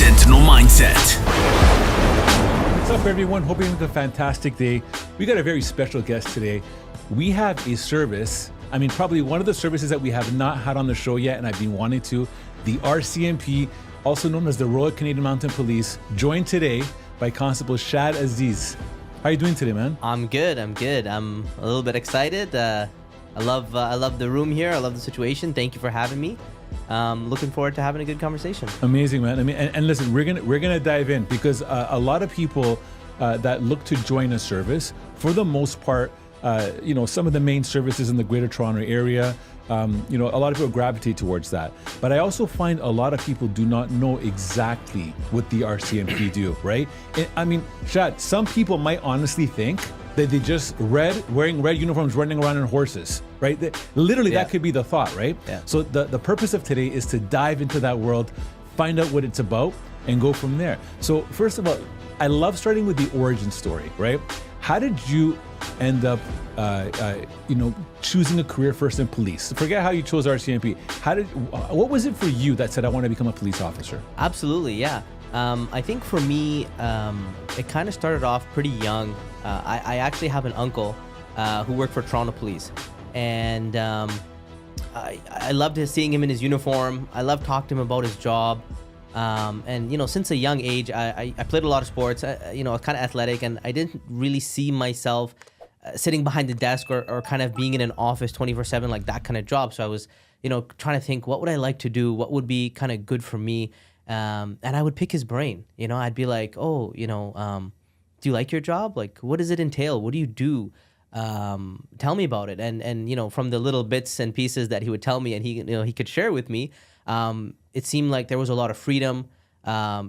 Sentinel Mindset. What's up, everyone? Hoping you have a fantastic day. We got a very special guest today. We have a service, probably one of the services that we have not had on the show yet, and I've been wanting to, the RCMP, also known as the Royal Canadian Mounted Police, joined today by Constable Shaad Azeez. How are you doing today, man? I'm good. I'm a little bit excited. I love the room here. I love the situation. Thank you for having me. Looking forward to having a good conversation. Amazing, man. And listen, we're gonna dive in because a lot of people that look to join a service, for the most part, some of the main services in the Greater Toronto area, a lot of people gravitate towards that. But I also find a lot of people do not know exactly what the RCMP do, right? Shaad, some people might honestly think that they just wearing red uniforms, running around on horses, right? That could be the thought, right? Yeah. So the purpose of today is to dive into that world, find out what it's about, and go from there. So first of all, I love starting with the origin story, right? How did you end up, choosing a career first in police? Forget how you chose RCMP. What was it for you that said, I want to become a police officer? Absolutely, yeah. I think for me, it kind of started off pretty young. I actually have an uncle who worked for Toronto Police, and I loved seeing him in his uniform. I loved talking to him about his job. And since a young age, I played a lot of sports, kind of athletic, and I didn't really see myself sitting behind the desk or kind of being in an office 24/7, like that kind of job. So I was, trying to think, what would I like to do? What would be kind of good for me? And I would pick his brain. I'd be like, do you like your job? Like, what does it entail? What do you do? Tell me about it. And from the little bits and pieces that he would tell me and he could share with me, it seemed like there was a lot of freedom.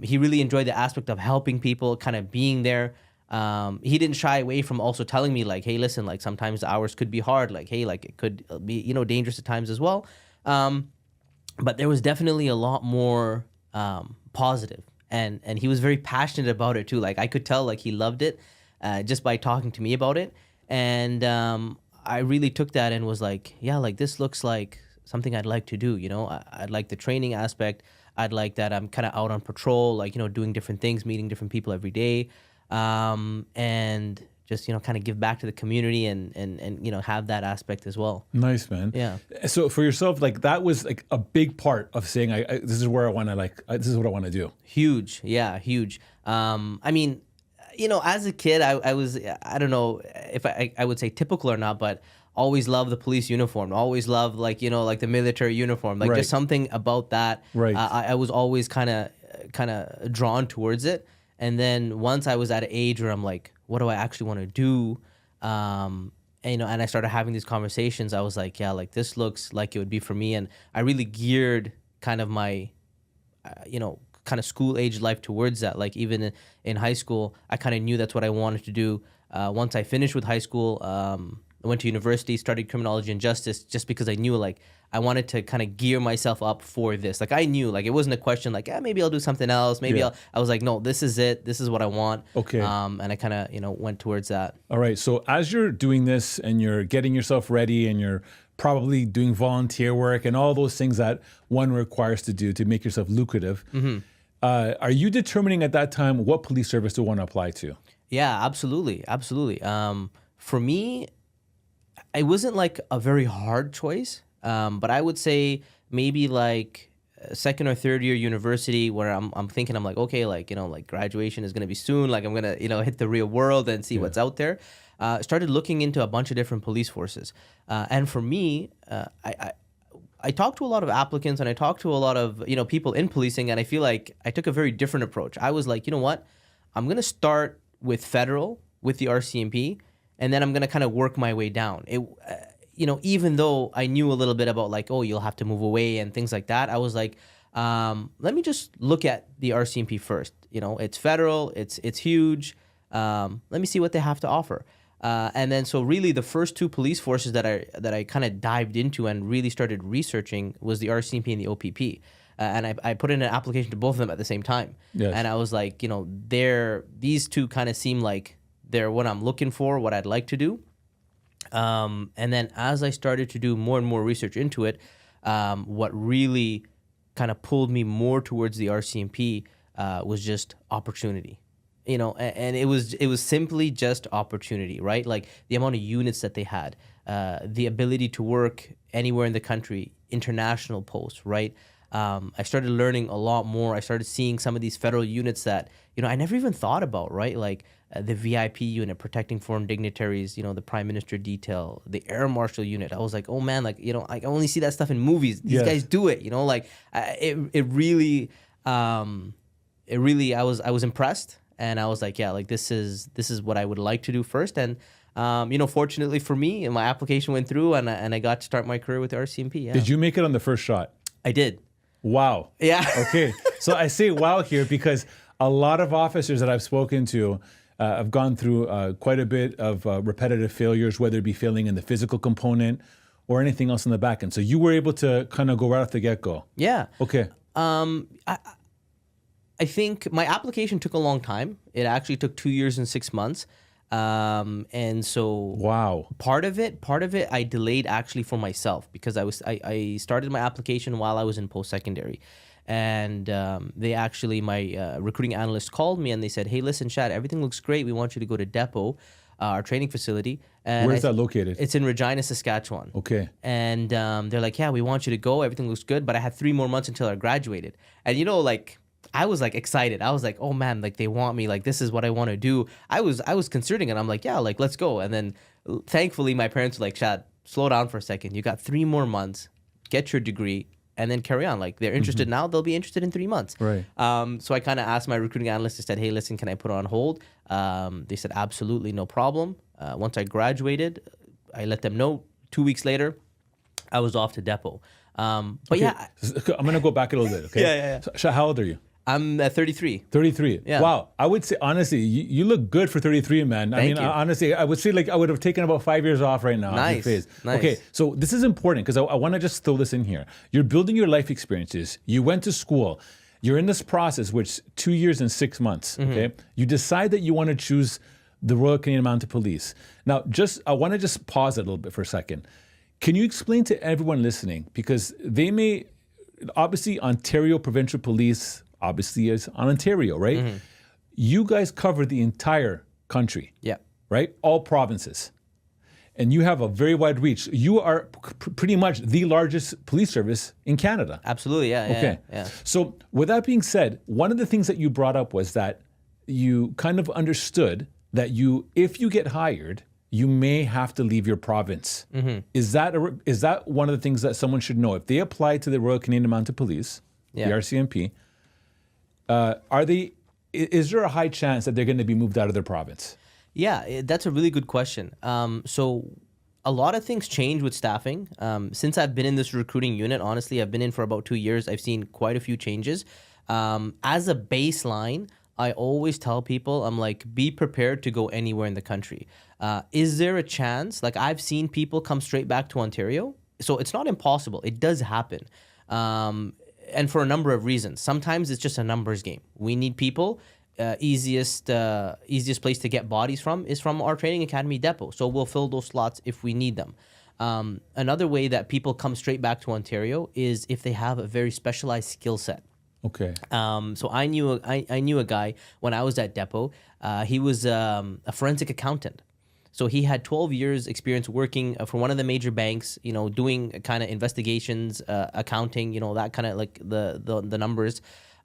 He really enjoyed the aspect of helping people, kind of being there. He didn't shy away from also telling me, like, hey, listen, like sometimes the hours could be hard. Like, hey, like it could be, dangerous at times as well. But there was definitely a lot more positive. And he was very passionate about it too. Like I could tell like he loved it just by talking to me about it. And I really took that and was like, yeah, like this looks like something I'd like to do. I'd like the training aspect. I'd like that I'm kind of out on patrol, like, doing different things, meeting different people every day. And just, kind of give back to the community and have that aspect as well. Nice, man. Yeah. So for yourself, like that was like a big part of saying, this is where I want to this is what I want to do. Huge. Yeah. Huge. As a kid, I was, I don't know if I would say typical or not, but always loved the police uniform. Always loved like the military uniform, like just something about that. Right. I was always kind of drawn towards it. And then once I was at an age where I'm like, what do I actually want to do? And I started having these conversations. I was like, yeah, like this looks like it would be for me. And I really geared kind of my, kind of school age life towards that. Like even in high school, I kind of knew that's what I wanted to do. Once I finished with high school, I went to university, studied criminology and justice just because I knew like I wanted to kind of gear myself up for this. Like I knew like it wasn't a question like, maybe I'll do something else. Maybe I was like, no, this is it. This is what I want. Okay. And I kind of, went towards that. All right. So as you're doing this and you're getting yourself ready and you're probably doing volunteer work and all those things that one requires to do to make yourself lucrative, are you determining at that time what police service to want to apply to? Yeah, absolutely. Absolutely. For me, it wasn't like a very hard choice, but I would say maybe like second or third year university where I'm thinking I'm like, okay, like, like graduation is going to be soon. Like I'm going to, hit the real world and see what's out there. Started looking into a bunch of different police forces. And for me, I talked to a lot of applicants and I talked to a lot of, people in policing. And I feel like I took a very different approach. I was like, you know what, I'm going to start with federal, with the RCMP. And then I'm going to kind of work my way down. Even though I knew a little bit about like, oh, you'll have to move away and things like that. I was like, let me just look at the RCMP first. It's federal, it's huge. Let me see what they have to offer. And then so really the first two police forces that I kind of dived into and really started researching was the RCMP and the OPP. And I put in an application to both of them at the same time. Yes. And I was like, these two kind of seem like they're what I'm looking for, what I'd like to do. And then as I started to do more and more research into it, what really kind of pulled me more towards the RCMP was just opportunity. And it was simply just opportunity, right? Like the amount of units that they had, the ability to work anywhere in the country, international posts, right? I started learning a lot more. I started seeing some of these federal units that, I never even thought about, right? Like the VIP unit, protecting foreign dignitaries, the Prime Minister detail, the Air Marshal unit. I was like, oh man, like, I only see that stuff in movies. These guys do it, it really, I was impressed. And I was like, yeah, like this is what I would like to do first. And, fortunately for me, my application went through and I got to start my career with RCMP. Yeah. Did you make it on the first shot? I did. Wow. Yeah. Okay. So I say wow here because a lot of officers that I've spoken to have gone through quite a bit of repetitive failures, whether it be failing in the physical component or anything else in the back end. So you were able to kind of go right off the get-go. Yeah. Okay. I think my application took a long time. It actually took 2 years and 6 months. And so wow. Part of it I delayed actually for myself because I started my application while I was in post-secondary. And my recruiting analyst called me and they said, hey, listen, Shaad, everything looks great. We want you to go to Depot, our training facility. And where's that located? It's in Regina, Saskatchewan. Okay. And they're like, yeah, we want you to go. Everything looks good. But I had 3 more months until I graduated. And I was like excited. I was like, oh man, like they want me, like this is what I want to do. I was considering it. I'm like, yeah, like let's go. And then thankfully my parents were like, Shaad, slow down for a second. You got 3 more months, get your degree, and then carry on. Like they're interested now, they'll be interested in 3 months. Right. So I kind of asked my recruiting analyst, I said, hey, listen, can I put it on hold? They said, absolutely, no problem. Once I graduated, I let them know. 2 weeks later, I was off to Depot. But okay. yeah. I'm going to go back a little bit, okay? Yeah. So, how old are you? I'm 33. 33. Yeah. Wow. I would say, honestly, you look good for 33, man. Thank you. Honestly, I would say like I would have taken about 5 years off right now. Nice. Phase. Nice. Okay. So this is important because I want to just throw this in here. You're building your life experiences. You went to school. You're in this process, which 2 years and 6 months. Okay. You decide that you want to choose the Royal Canadian Mounted Police. Now, I want to just pause it a little bit for a second. Can you explain to everyone listening, because they may, obviously Ontario Provincial Police obviously is on Ontario, right? You guys cover the entire country, right? All provinces. And you have a very wide reach. You are pretty much the largest police service in Canada. Absolutely, yeah. Okay. Yeah. So with that being said, one of the things that you brought up was that you kind of understood that if you get hired, you may have to leave your province. Is that one of the things that someone should know? If they apply to the Royal Canadian Mounted Police, the RCMP, is there a high chance that they're going to be moved out of their province? Yeah, that's a really good question. So a lot of things change with staffing. Since I've been in this recruiting unit, honestly, I've been in for about 2 years. I've seen quite a few changes. As a baseline, I always tell people, I'm like, be prepared to go anywhere in the country. Is there a chance? Like I've seen people come straight back to Ontario. So it's not impossible. It does happen. And for a number of reasons. Sometimes it's just a numbers game. We need people. Easiest place to get bodies from is from our training academy Depot. So we'll fill those slots if we need them. Another way that people come straight back to Ontario is if they have a very specialized skill set. Okay. So I knew a guy when I was at Depot. He was a forensic accountant. So he had 12 years experience working for one of the major banks, doing kind of investigations, accounting, that kind of like the numbers.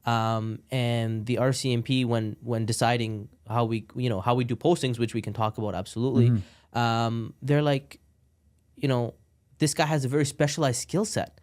And the RCMP, when deciding how we do postings, which we can talk about absolutely, they're like, this guy has a very specialized skill set.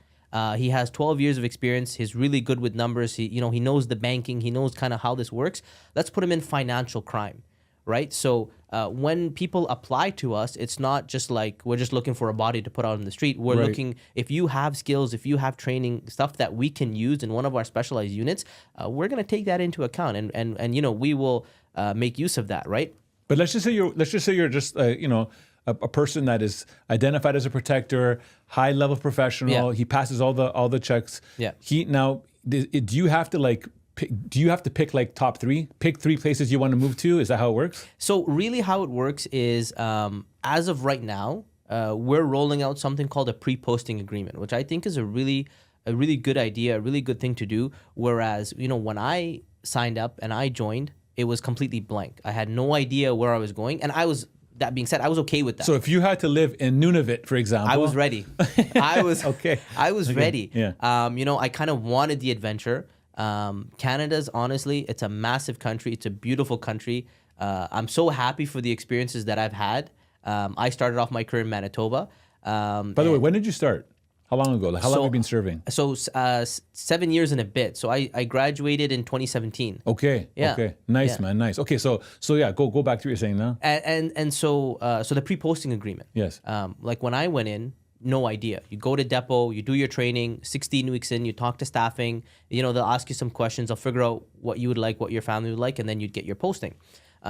He has 12 years of experience. He's really good with numbers. He knows the banking. He knows kind of how this works. Let's put him in financial crime, right? So when people apply to us, it's not just like we're just looking for a body to put out on the street. We're looking, if you have skills, if you have training, stuff that we can use in one of our specialized units, we're going to take that into account, and we will make use of that, right? But let's just say you're just a person that is identified as a protector, high level professional. He passes all the checks. Do you have to pick like top 3? Pick 3 places you want to move to? Is that how it works? So really how it works is, as of right now, we're rolling out something called a pre-posting agreement, which I think is a really good idea, a really good thing to do. Whereas, when I signed up and I joined, it was completely blank. I had no idea where I was going, and that being said, I was okay with that. So if you had to live in Nunavut, for example, I was ready. I was okay. I was ready. Yeah. I kind of wanted the adventure. Canada's honestly, it's a massive country. It's a beautiful country. I'm so happy for the experiences that I've had. I started off my career in Manitoba. By the way, when did you start? How long ago? How long have you been serving? So 7 years and a bit. So I graduated in 2017. Okay. Yeah. Okay. Nice, Yeah. man. Nice. Okay. So yeah, go back to what you're saying now. So the pre-posting agreement. Yes. Like when I went in, no idea. You go to depot, you do your training, 16 weeks in, you talk to staffing, they'll ask you some questions, they'll figure out what you would like, what your family would like, and then you'd get your posting.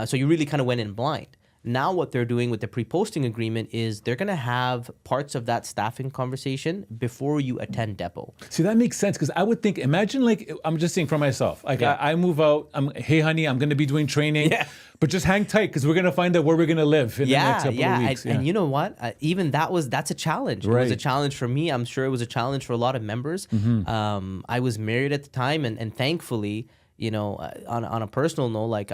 So you really kind of went in blind. Now what they're doing with the pre-posting agreement is they're going to have parts of that staffing conversation before you attend depot. See, that makes sense because I would think, imagine like, I'm just saying for myself, like Yeah. I move out, hey honey, I'm going to be doing training, Yeah. but just hang tight because we're going to find out where we're going to live in the next couple of weeks. And you know what? Even that's a challenge. It was a Right. challenge for me. I'm sure it was a challenge for a lot of members. I was married at the time, and thankfully, on a personal note, like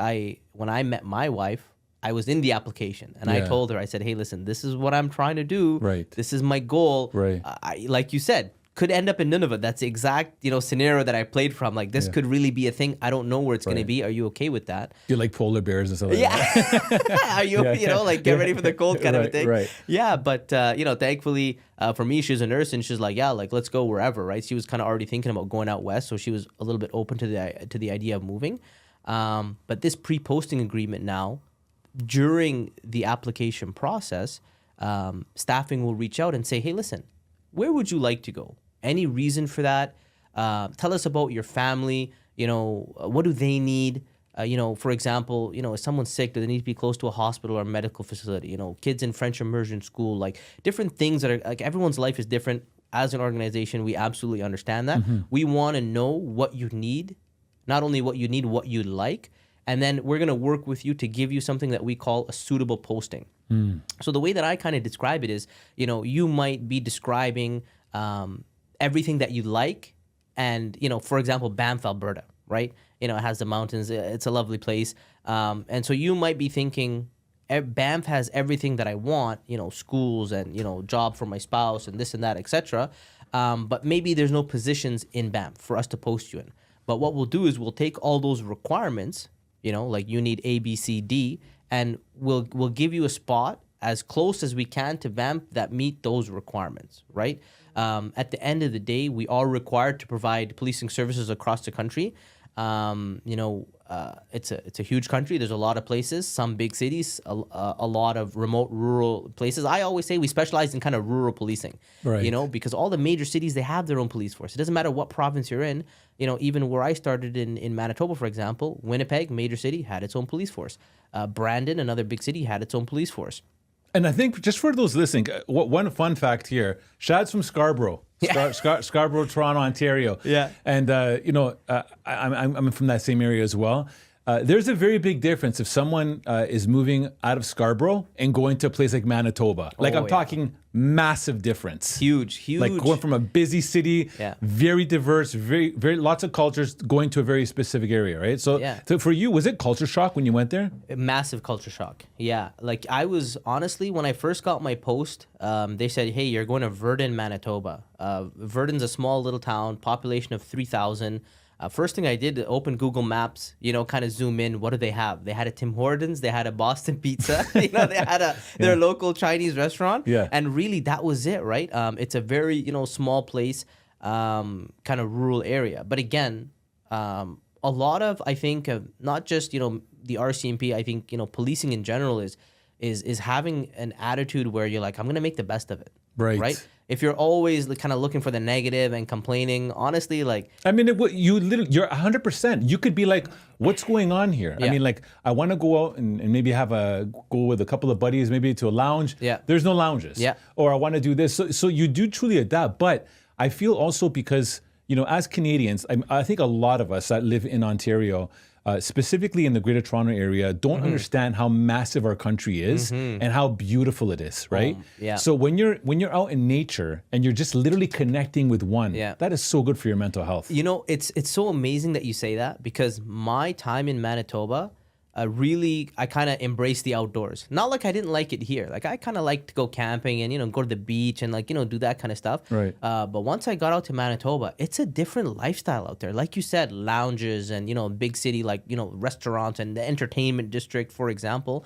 when I met my wife, I was in the application and I Yeah. told her, I said, hey, listen, this is what I'm trying to do. Right. This is my goal. Right. Like you said, could end up in Nunavut. That's the exact, scenario that I played from. Like this could really be a thing. I don't know where it's going to Right. be. Are you okay with that? You like polar bears and stuff like that. Yeah. Are you, like get ready for the cold kind of a Right, thing. right. Yeah. But, thankfully for me, she's a nurse and she's like, yeah, like let's go wherever. Right. She was kind of already thinking about going out west. So she was a little bit open to the idea of moving. But this pre-posting agreement now, during the application process, staffing will reach out and say, hey, listen, where would you like to go? Any reason for that? Tell us about your family. What do they need? For example, if someone's sick, do they need to be close to a hospital or a medical facility? Kids in French immersion school, like different things that are like everyone's life is different. As an organization, we absolutely understand that. We want to know what you need, not only what you need, what you like. And then we're going to work with you to give you something that we call a suitable posting. So the way that I kind of describe it is, you might be describing everything that you like. And, for example, Banff, Alberta, right? It has the mountains. It's a lovely place. And so you might be thinking, Banff has everything that I want, schools and, job for my spouse and this and that, etc. But maybe there's no positions in Banff for us to post you in. But what we'll do is we'll take all those requirements, like you need A, B, C, D, and we'll give you a spot as close as we can to Banff that meet those requirements, right? At the end of the day, we are required to provide policing services across the country. It's a huge country. There's a lot of places, some big cities, a lot of remote rural places. I always say we specialize in kind of rural policing, Right. because all the major cities, they have their own police force. It doesn't matter what province you're in. Even where I started in Manitoba, for example, Winnipeg, major city, had its own police force. Brandon, another big city, had its own police force. And I think just for those listening, one fun fact here: Shaad's from Scarborough, Scarborough, Toronto, Ontario. Yeah. And I'm from that same area as well. There's a very big difference if someone is moving out of Scarborough and going to a place like Manitoba. Like I'm talking massive difference. Huge. Like going from a busy city, very diverse, very lots of cultures, going to a very specific area, right? So for you, was it culture shock when you went there? Massive culture shock. Yeah. Like I was, honestly, when I first got my post, they said, hey, you're going to Verdun, Manitoba. Verdun's a small little town, population of 3,000. First thing I did, open Google Maps, kind of zoom in. What do they have? They had a Tim Hortons. They had a Boston Pizza. They had their local Chinese restaurant. Yeah. And really, that was it, right? It's a very, small place, kind of rural area. But again, a lot of, I think, not just, the RCMP, I think, policing in general is having an attitude where you're like, I'm going to make the best of it. Right. If you're always kind of looking for the negative and complaining, honestly, like... I mean, you're 100%. You could be like, what's going on here? Yeah. I mean, like, I want to go out and maybe go with a couple of buddies, maybe to a lounge. Yeah. There's no lounges. Yeah. Or I want to do this. So you do truly adapt. But I feel also because, as Canadians, I think a lot of us that live in Ontario, specifically in the Greater Toronto area, don't understand how massive our country is and how beautiful it is, right? Yeah. So when you're out in nature and you're just literally connecting with one, that is so good for your mental health. You know, it's so amazing that you say that, because my time in Manitoba, really, I kind of embraced the outdoors. Not like I didn't like it here. Like I kind of like to go camping and, you know, go to the beach and like, you know, do that kind of stuff. Right. But once I got out to Manitoba, it's a different lifestyle out there. Like you said, lounges and, you know, big city, like, you know, restaurants and the entertainment district, for example.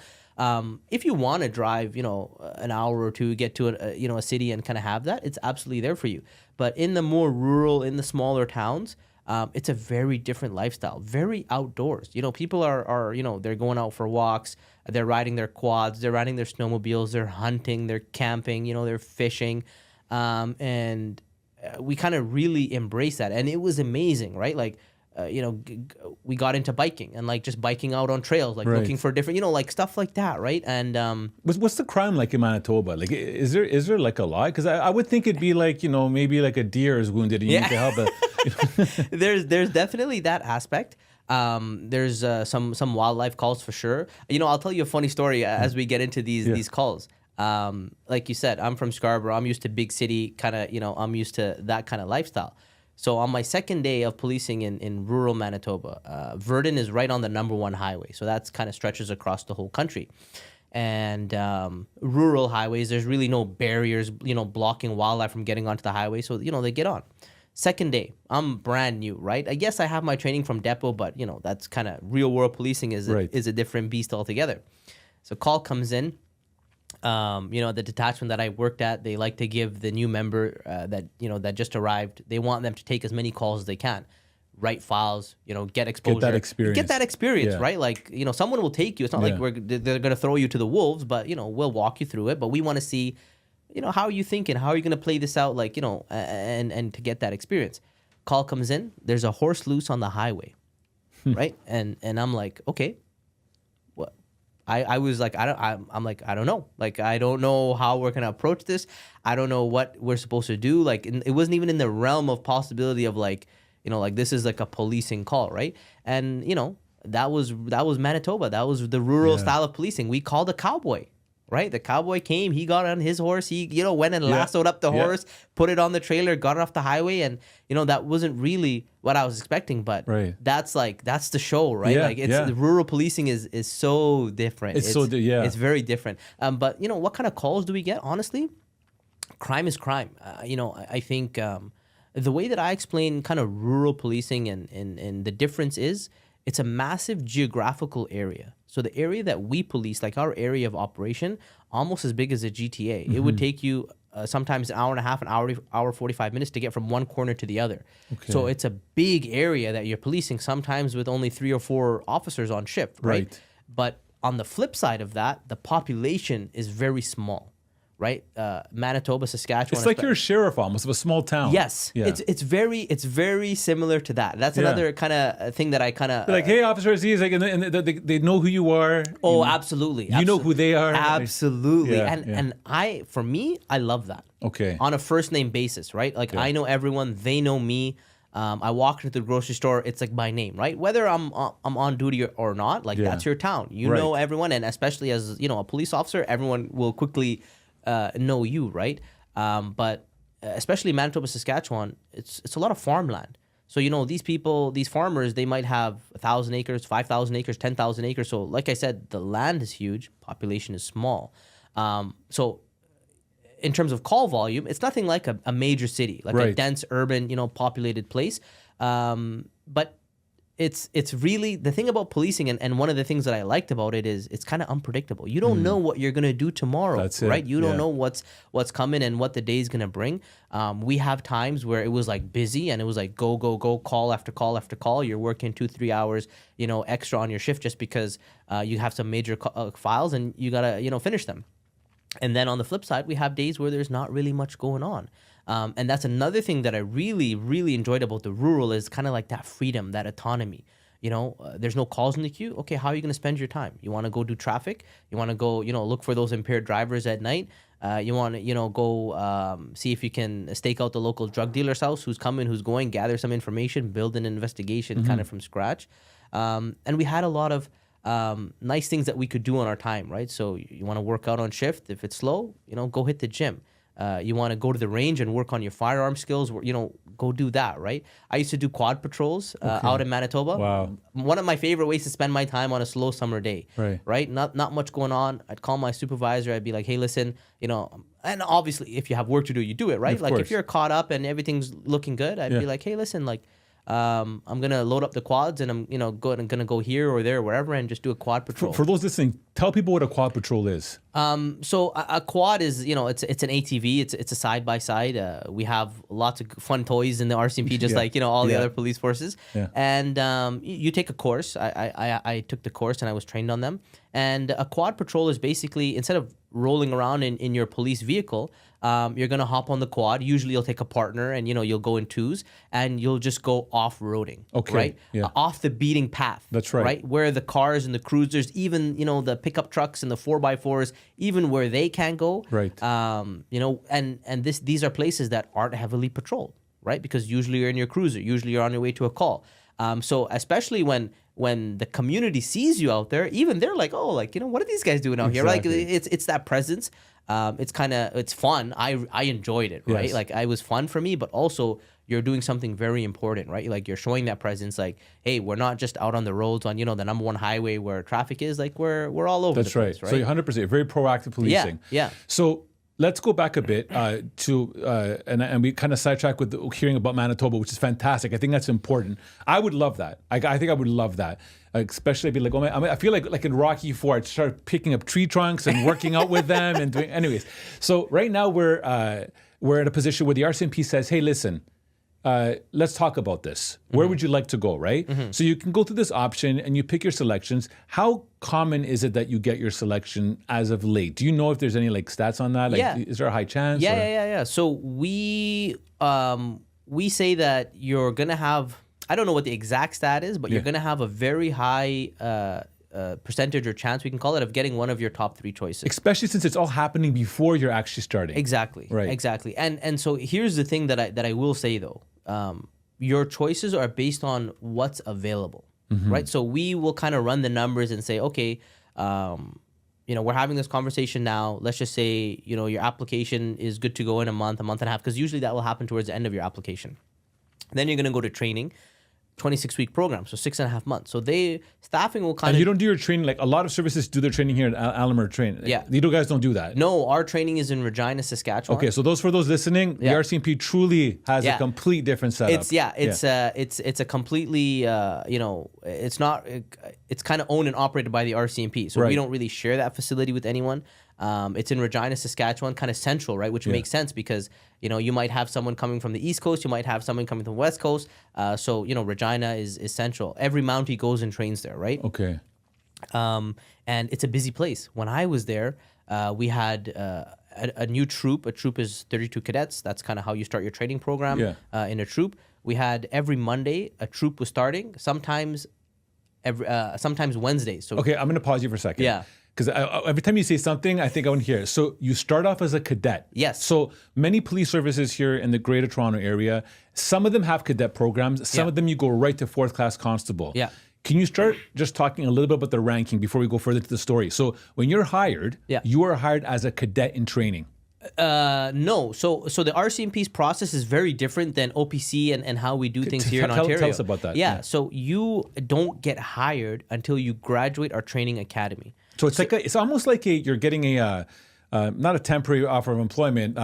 If you want to drive, you know, an hour or two, get to a city and kind of have that, it's absolutely there for you. But in the more rural, in the smaller towns, it's a very different lifestyle, very outdoors. You know, people are, you know, they're going out for walks, they're riding their quads, they're riding their snowmobiles, they're hunting, they're camping, you know, they're fishing. And we kind of really embrace that. And it was amazing, right? Like, we got into biking and like just biking out on trails, like looking for different, you know, like stuff like that, right? And what's the crime like in Manitoba? Like, is there like a lot? Because I would think it'd be like, you know, maybe like a deer is wounded and you need to help it. There's definitely that aspect. There's some wildlife calls for sure. You know, I'll tell you a funny story as we get into these calls. Like you said, I'm from Scarborough. I'm used to big city kind of, you know, I'm used to that kind of lifestyle. So on my second day of policing in rural Manitoba, Verdun is right on the #1 highway. So that's kind of stretches across the whole country. And rural highways, there's really no barriers, you know, blocking wildlife from getting onto the highway. So, you know, they get on. Second day, I'm brand new, right? I guess I have my training from depot, but, you know, that's kind of real world policing is a different beast altogether. So call comes in. You know, the detachment that I worked at, they like to give the new member that just arrived, they want them to take as many calls as they can, write files, you know, get exposure. Get that experience, right? Like, you know, someone will take you. It's not like they're going to throw you to the wolves, but, you know, we'll walk you through it. But we want to see, you know, how are you thinking? How are you going to play this out? Like, you know, and to get that experience. Call comes in, there's a horse loose on the highway, right? And I'm like, okay. I was like, I'm like, I don't know. Like, I don't know how we're going to approach this. I don't know what we're supposed to do. Like, it wasn't even in the realm of possibility of like, you know, like this is like a policing call, right? And, you know, that was Manitoba. That was the rural style of policing. We called a cowboy, right? The cowboy came, he got on his horse, he, you know, went and lassoed up the horse, put it on the trailer, got it off the highway. And, you know, that wasn't really what I was expecting, but that's the show, right? Like the rural policing is so different. It's very different. But, you know, what kind of calls do we get? Honestly, crime is crime. You know, I think the way that I explain kind of rural policing and the difference is it's a massive geographical area. So the area that we police, like our area of operation, almost as big as a GTA. It would take you sometimes an hour and a half, an hour 45 minutes to get from one corner to the other. So it's a big area that you're policing, sometimes with only 3 or 4 officers on shift, right? But on the flip side of that, the population is very small. Right, Manitoba, Saskatchewan. It's like you're a sheriff almost of a small town. Yes, it's very similar to that. That's another kind of thing that I kind of like. Hey, Officer Azeez, like, and they know who you are. Oh, you know, absolutely. You know who they are. Absolutely, and for me, I love that. Okay. On a first name basis, right? Like I know everyone, they know me. I walk into the grocery store, it's like my name, right? Whether I'm on duty or not, like that's your town. You know everyone, and especially as, you know, a police officer, everyone will quickly know you, right? But especially Manitoba, Saskatchewan, it's a lot of farmland. So, you know, these people, these farmers, they might have 1,000 acres, 5,000 acres, 10,000 acres. So, like I said, the land is huge, population is small. So, in terms of call volume, it's nothing like a major city, like a dense, urban, you know, populated place. But it's really the thing about policing, and one of the things that I liked about it is it's kind of unpredictable. You don't know what you're gonna do tomorrow, right? You don't know what's coming and what the day's gonna bring. We have times where it was like busy and it was like go, call after call after call. You're working 2-3 hours, you know, extra on your shift just because you have some major files and you gotta, you know, finish them. And then on the flip side, we have days where there's not really much going on. And that's another thing that I really, really enjoyed about the rural is kind of like that freedom, that autonomy. You know, there's no calls in the queue. Okay, how are you going to spend your time? You want to go do traffic? You want to go, you know, look for those impaired drivers at night? You want to, you know, go see if you can stake out the local drug dealer's house, who's coming, who's going, gather some information, build an investigation kind of from scratch. And we had a lot of nice things that we could do on our time, right? So you want to work out on shift. If it's slow, go hit the gym. You want to go to the range and work on your firearm skills, go do that, right? I used to do quad patrols out in Manitoba. Wow. One of my favorite ways to spend my time on a slow summer day, right? Not much going on. I'd call my supervisor. I'd be like, hey, listen, and obviously if you have work to do, you do it, right? Like if you're caught up and everything's looking good, I'd be like, hey, listen, like, I'm gonna load up the quads and I'm gonna go here or there, wherever, and just do a quad patrol. For those listening, tell people what a quad patrol is. So a quad is it's an ATV. It's a side by side. We have lots of fun toys in the RCMP, just like all the other police forces. Yeah. And you take a course. I took the course and I was trained on them. And a quad patrol is basically, instead of rolling around in your police vehicle, you're going to hop on the quad. Usually you'll take a partner and, you'll go in twos and you'll just go off-roading, right? Yeah. Off the beating path. That's right. Right? Where the cars and the cruisers, even, the pickup trucks and the 4x4s, even where they can't go. Right. And these are places that aren't heavily patrolled, right? Because usually you're in your cruiser. Usually you're on your way to a call. So especially when the community sees you out there, even they're like, oh, like, what are these guys doing out here? Like, it's that presence. It's fun. I enjoyed it, right? Yes. Like, it was fun for me, but also you're doing something very important, right? Like, you're showing that presence, like, hey, we're not just out on the roads on, the number one highway where traffic is. Like, we're all over the place, right? So you're 100%, very proactive policing. Yeah. So let's go back a bit and we kind of sidetrack with hearing about Manitoba, which is fantastic. I think that's important. I would love that. I think I would love that. Especially be like, I feel like in Rocky IV, I'd start picking up tree trunks and working out with them and doing. Anyways, so right now we're in a position where the RCMP says, hey, listen, let's talk about this. Where would you like to go, right? So you can go through this option and you pick your selections. How common is it that you get your selection as of late? Do you know if there's any stats on that? Is there a high chance? Yeah. So we say that you're gonna have, I don't know what the exact stat is, but you're gonna have a very high percentage or chance, we can call it, of getting one of your top 3 choices. Especially since it's all happening before you're actually starting. Exactly. Right. Exactly. And so here's the thing that I will say though. Your choices are based on what's available, right? So we will kind of run the numbers and say, okay, we're having this conversation now. Let's just say, your application is good to go in a month and a half, because usually that will happen towards the end of your application. Then you're going to go to training. 26-week program, so 6.5 months. So staffing will kind of. And you don't do your training, like a lot of services do their training here at Alamer Train. Yeah. You guys don't do that. No, our training is in Regina, Saskatchewan. Okay, so for those listening, the RCMP truly has a complete different setup. It's a completely it's not, it's kind of owned and operated by the RCMP. So we don't really share that facility with anyone. It's in Regina, Saskatchewan, kind of central, right? Which makes sense because, you might have someone coming from the East Coast, you might have someone coming from the West Coast. So, Regina is central. Every Mountie goes and trains there, right? Okay. And it's a busy place. When I was there, we had a new troop. A troop is 32 cadets. That's kind of how you start your training program in a troop. We had every Monday, a troop was starting, sometimes Wednesdays. So okay, I'm going to pause you for a second. Yeah. Because every time you say something, I think I want to hear it. So you start off as a cadet. Yes. So many police services here in the Greater Toronto Area, some of them have cadet programs. Some of them you go right to 4th class constable. Yeah. Can you start just talking a little bit about the ranking before we go further to the story? So when you're hired, you are hired as a cadet in training. No. So the RCMP's process is very different than OPC and how we do things here in Ontario. Tell us about that. Yeah. So you don't get hired until you graduate our training academy. So it's almost like you're getting a not a temporary offer of employment,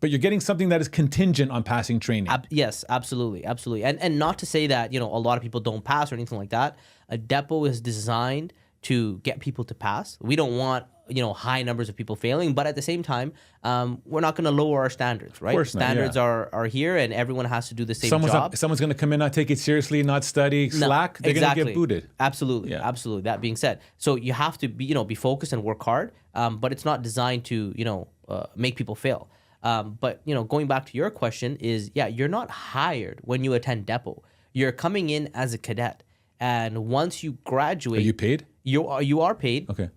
but you're getting something that is contingent on passing training. Yes, absolutely. And not to say that a lot of people don't pass or anything like that. A depot is designed to get people to pass. We don't want high numbers of people failing, but at the same time, we're not going to lower our standards, right? Of course not, standards are here, and everyone has to do the same job. Someone's going to come in, not take it seriously, not study, slack. They're going to get booted. Absolutely. That being said, so you have to be focused and work hard, but it's not designed to make people fail. But going back to your question is, you're not hired when you attend depot. You're coming in as a cadet, and once you graduate, are you paid? You are paid. Okay.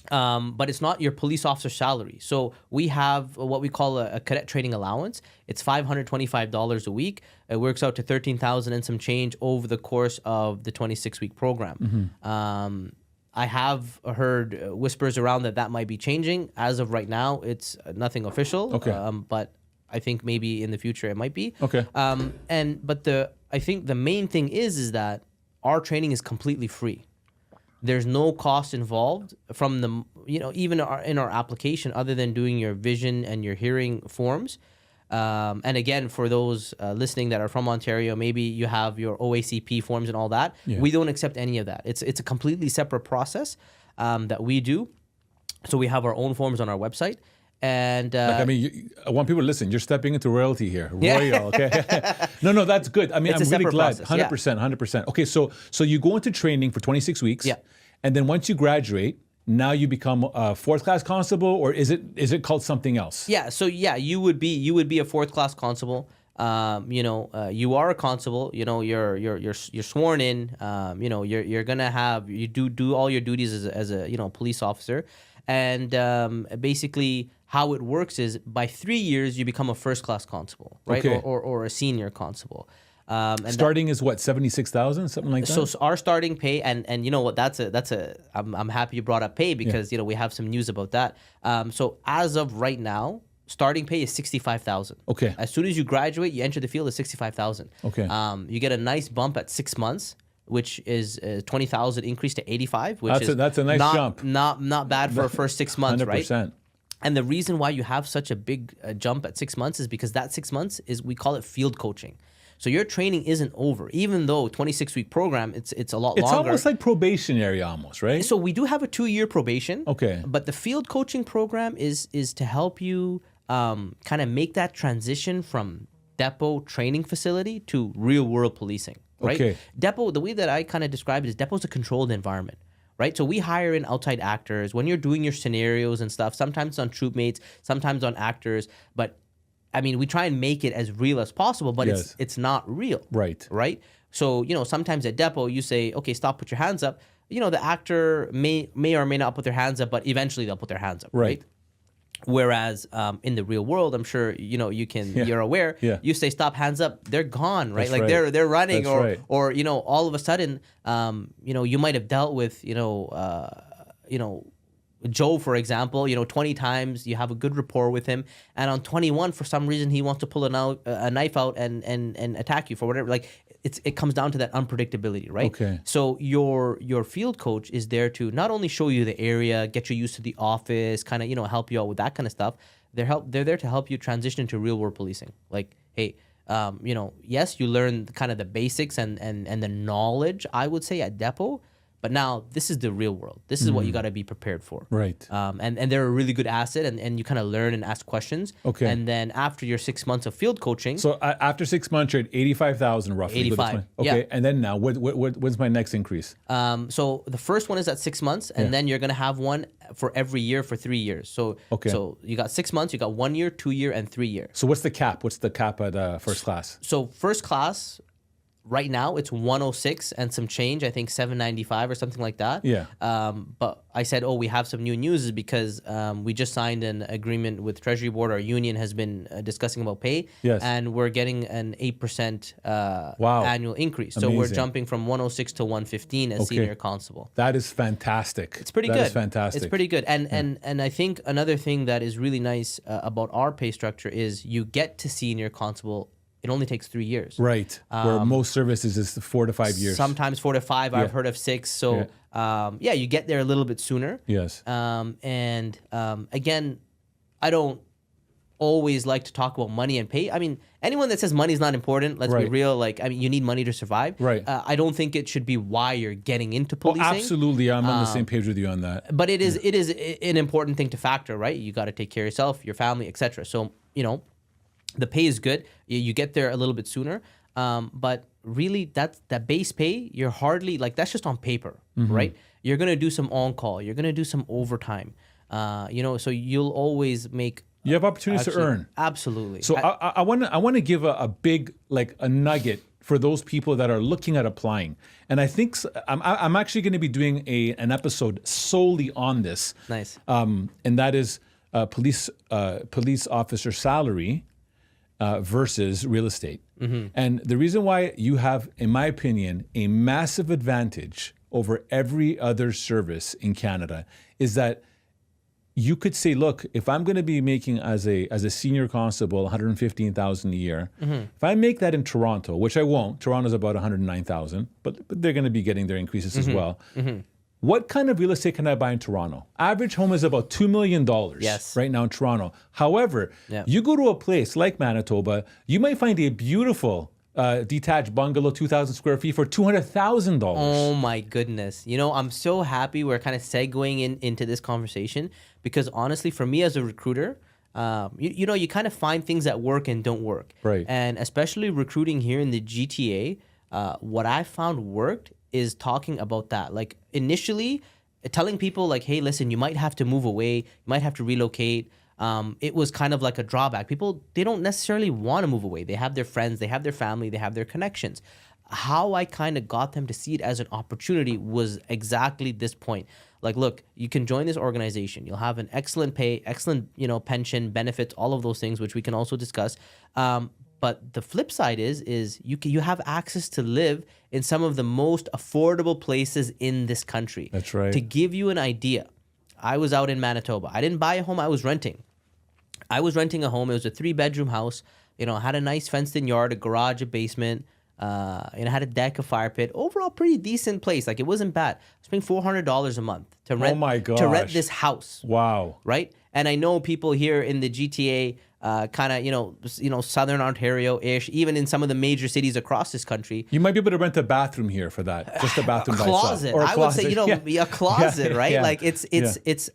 But it's not your police officer salary. So we have what we call a cadet training allowance. It's $525 a week. It works out to $13,000 and some change over the course of the 26-week program. I have heard whispers around that might be changing. As of right now, it's nothing official. Okay. But I think maybe in the future it might be. Okay. I think the main thing is that our training is completely free. There's no cost involved from the, even in our application other than doing your vision and your hearing forms. And again, for those listening that are from Ontario, maybe you have your OACP forms and all that. Yeah. We don't accept any of that. It's a completely separate process that we do. So we have our own forms on our website. And I want people to listen. You're stepping into royalty here. Yeah. Royal, okay? No, that's good. I mean, It's a I'm really separate glad. process, 100%. Okay, so you go into training for 26 weeks. Yeah. And then once you graduate, now you become a fourth class constable, or is it called something else? Yeah. So you would be a fourth class constable. You are a constable. You're sworn in. You're gonna have you do all your duties as a police officer, and basically how it works is by 3 years you become a first class constable, right? Okay. Or a senior constable. And Starting is what, 76,000, something like that? So our starting pay, and you know what, I'm happy you brought up pay because we have some news about that. So as of right now, starting pay is 65,000. Okay. As soon as you graduate, you enter the field at 65,000. Okay. You get a nice bump at 6 months, which is 20,000 increase to 85, which that's a nice jump. Not bad for a first 6 months, 100%. right? And the reason why you have such a big jump at 6 months is because that 6 months we call it field coaching. So your training isn't over, even though 26-week program, it's a lot longer. It's almost like probationary, almost, right? So we do have a 2-year probation. Okay. But the field coaching program is to help you kind of make that transition from depot training facility to real world policing, right? Okay. Depot, the way that I kind of describe it is depot's a controlled environment. Right, so we hire in outside actors when you're doing your scenarios and stuff. Sometimes on troop mates, sometimes on actors. But I mean, we try and make it as real as possible, but Yes. it's not real. Right. Right. So sometimes at depot you say, okay, stop, put your hands up. The actor may or may not put their hands up, but eventually they'll put their hands up. Right. Whereas in the real world, I'm sure you're aware. Yeah. You say stop, hands up, they're gone, right? That's Like right. they're running, That's right. or all of a sudden, you might have dealt with Joe, for example, 20 times, you have a good rapport with him, and on 21, for some reason, he wants to pull a knife out and attack you for whatever. Like it comes down to that unpredictability, right? Okay. So your field coach is there to not only show you the area, get you used to the office, kind of help you out with that kind of stuff. They're there to help you transition into real world policing. Like, hey, yes, you learn kind of the basics and the knowledge, I would say, at depot. But now this is the real world. This is what you got to be prepared for. Right. And they're a really good asset, and you kind of learn and ask questions. Okay. And then after your 6 months of field coaching, So after 6 months, you're at 85,000 roughly. 85, Okay. yeah. And then now, what's my next increase? so the first one is at 6 months, and then you're gonna have one for every year for 3 years. So Okay. So you got 6 months, you got 1 year, 2 year, and 3 year. So what's the cap? What's the cap at first class? So first class, right now it's 106 and some change. I think 795 or something like that. Yeah. But I said, we have some new news is because we just signed an agreement with Treasury Board. Our union has been discussing about pay. Yes. And we're getting an 8% Wow. annual increase. So we're Amazing. jumping from 106 to 115 as senior constable. That is fantastic. It's pretty good. That is fantastic. It's pretty good. And I think another thing that is really nice about our pay structure is you get to senior constable. It only takes 3 years. Right. Where most services is 4 to 5 years. Sometimes 4 to 5. I've heard of 6. So you get there a little bit sooner. Yes. Again, I don't always like to talk about money and pay. I mean, anyone that says money is not important, let's be Right. real. Like, I mean, you need money to survive. Right. I don't think it should be why you're getting into Oh, policing. absolutely. I'm on the same page with you on that. But it is an important thing to factor, right? You got to take care of yourself, your family, etc. So, the pay is good. You get there a little bit sooner. But really, that base pay, you're hardly, like, that's just on paper, right? You're going to do some on-call. You're going to do some overtime. So you'll always make... You have opportunities to earn. Absolutely. So I want to give a big, like a nugget for those people that are looking at applying. And I think I'm actually going to be doing an episode solely on this. Nice. And that is police officer salary versus real estate. And the reason why you have, in my opinion, a massive advantage over every other service in Canada is that you could say, look, if I'm going to be making as a senior constable $115,000 a year, if I make that in Toronto, which I won't, Toronto's about $109,000, but they're going to be getting their increases as well. What kind of real estate can I buy in Toronto? Average home is about $2 million right now in Toronto. However, you go to a place like Manitoba, you might find a beautiful detached bungalow, 2,000 square feet for $200,000. Oh my goodness. You know, I'm so happy we're kind of segueing into this conversation because honestly, for me as a recruiter, you know, you kind of find things that work and don't work. Right. And especially recruiting here in the GTA, what I found worked is talking about that. Like initially telling people like, hey, listen, you might have to move away, you might have to relocate. It was kind of like a drawback. People, they don't necessarily want to move away. They have their friends, they have their family, they have their connections. How I kind of got them to see it as an opportunity was exactly this point. Like, look, you can join this organization. You'll have an excellent pay, excellent, you know, pension, benefits, all of those things, which we can also discuss. But the flip side is you have access to live in some of the most affordable places in this country. That's right. To give you an idea, I was out in Manitoba. I didn't buy a home. I was renting. I was renting a home. It was a 3-bedroom house. You know, had a nice fenced-in yard, a garage, a basement. And had a deck, a fire pit. Overall, pretty decent place. Like it wasn't bad. I was paying $400 a month to rent. Oh my gosh. To rent this house. Wow. Right. And I know people here in the GTA, kind of, you know, Southern Ontario-ish, even in some of the major cities across this country. You might be able to rent a bathroom here for that. Just a bathroom by closet. itself. Or a I closet. would say, you know, a closet, right? Yeah. Like it's,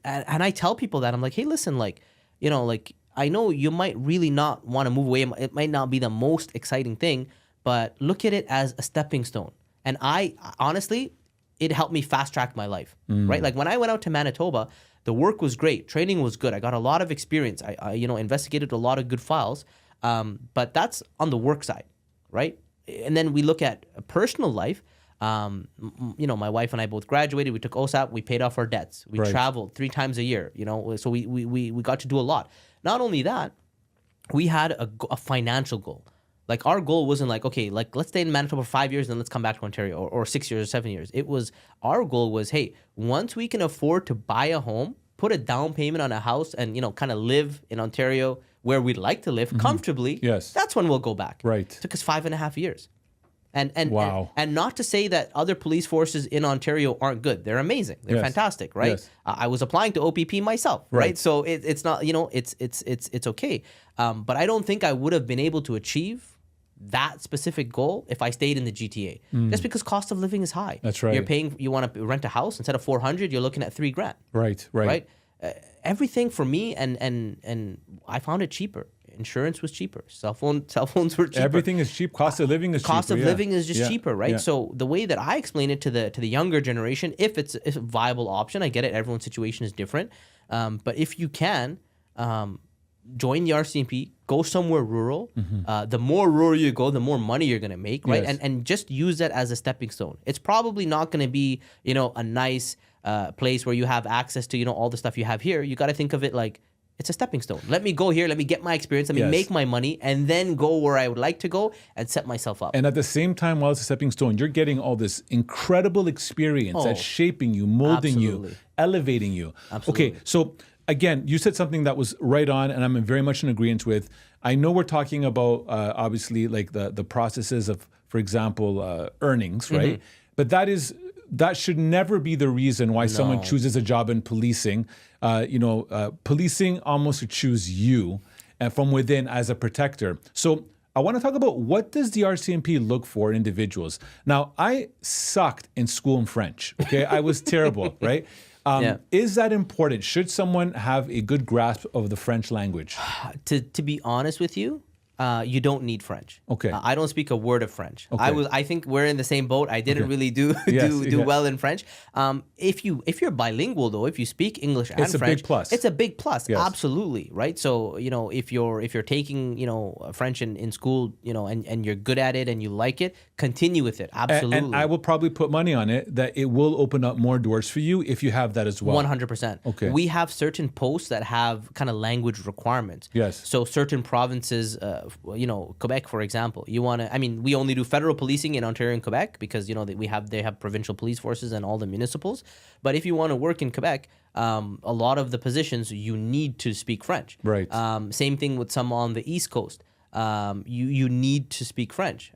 and I tell people that I'm like, hey, listen, like, you know, like I know you might really not want to move away. It might not be the most exciting thing, but look at it as a stepping stone. And I honestly, it helped me fast track my life, right? Like when I went out to Manitoba, the work was great. Training was good. I got a lot of experience. I you know, investigated a lot of good files. But that's on the work side, right? And then we look at a personal life. You know, my wife and I both graduated. We took OSAP. We paid off our debts. We traveled 3 times a year, you know, so we got to do a lot. Not only that, we had a financial goal. Like our goal wasn't like, okay, like let's stay in Manitoba for 5 years and then let's come back to Ontario or 6 years or 7 years. It was, our goal was, hey, once we can afford to buy a home, put a down payment on a house and, you know, kind of live in Ontario where we'd like to live comfortably. Yes. That's when we'll go back. Right. It took us 5.5 years. And wow. And not to say that other police forces in Ontario aren't good. They're amazing. They're fantastic, right? Yes. I was applying to OPP myself, right? So it's not, you know, it's okay. But I don't think I would have been able to achieve that specific goal if I stayed in the GTA. Just because cost of living is high. That's right. You're paying, you want to rent a house, instead of $400, you're looking at $3,000. Right. Everything for me, and I found it cheaper. Insurance was cheaper. Cell phones were cheaper. Everything is cheap. Cost of living is cheaper. Cost of living is just cheaper, right? Yeah. So the way that I explain it to the younger generation, if it's a viable option, I get it. Everyone's situation is different. But if you can, join the RCMP, go somewhere rural. The more rural you go, the more money you're going to make, right? Yes. And just use that as a stepping stone. It's probably not going to be, you know, a nice place where you have access to, you know, all the stuff you have here. You got to think of it like it's a stepping stone. Let me go here. Let me get my experience. Let me make my money and then go where I would like to go and set myself up. And at the same time, while it's a stepping stone, you're getting all this incredible experience that's shaping you, molding you, elevating you. Absolutely. Okay, so again, you said something that was right on, and I'm very much in agreement with. I know we're talking about, obviously, like the processes of, for example, earnings, right? But that should never be the reason why someone chooses a job in policing. Policing almost to choose you from within as a protector. So I want to talk about, what does the RCMP look for in individuals? Now, I sucked in school in French, okay? I was terrible, right? Is that important? Should someone have a good grasp of the French language? To be honest with you, you don't need French. Okay. I don't speak a word of French. Okay. I think we're in the same boat. I didn't really do well in French. If you're bilingual though, if you speak English and It's a French, big plus. it's a big plus. Yes. Absolutely, right? So, if you're taking, French in school, and you're good at it and you like it, continue with it. Absolutely. And I will probably put money on it that it will open up more doors for you if you have that as well. 100%. Okay. We have certain posts that have kind of language requirements. Yes. So certain provinces, Quebec, for example, we only do federal policing in Ontario and Quebec because, they have provincial police forces and all the municipals. But if you want to work in Quebec, a lot of the positions you need to speak French. Right. Same thing with some on the East Coast. You need to speak French.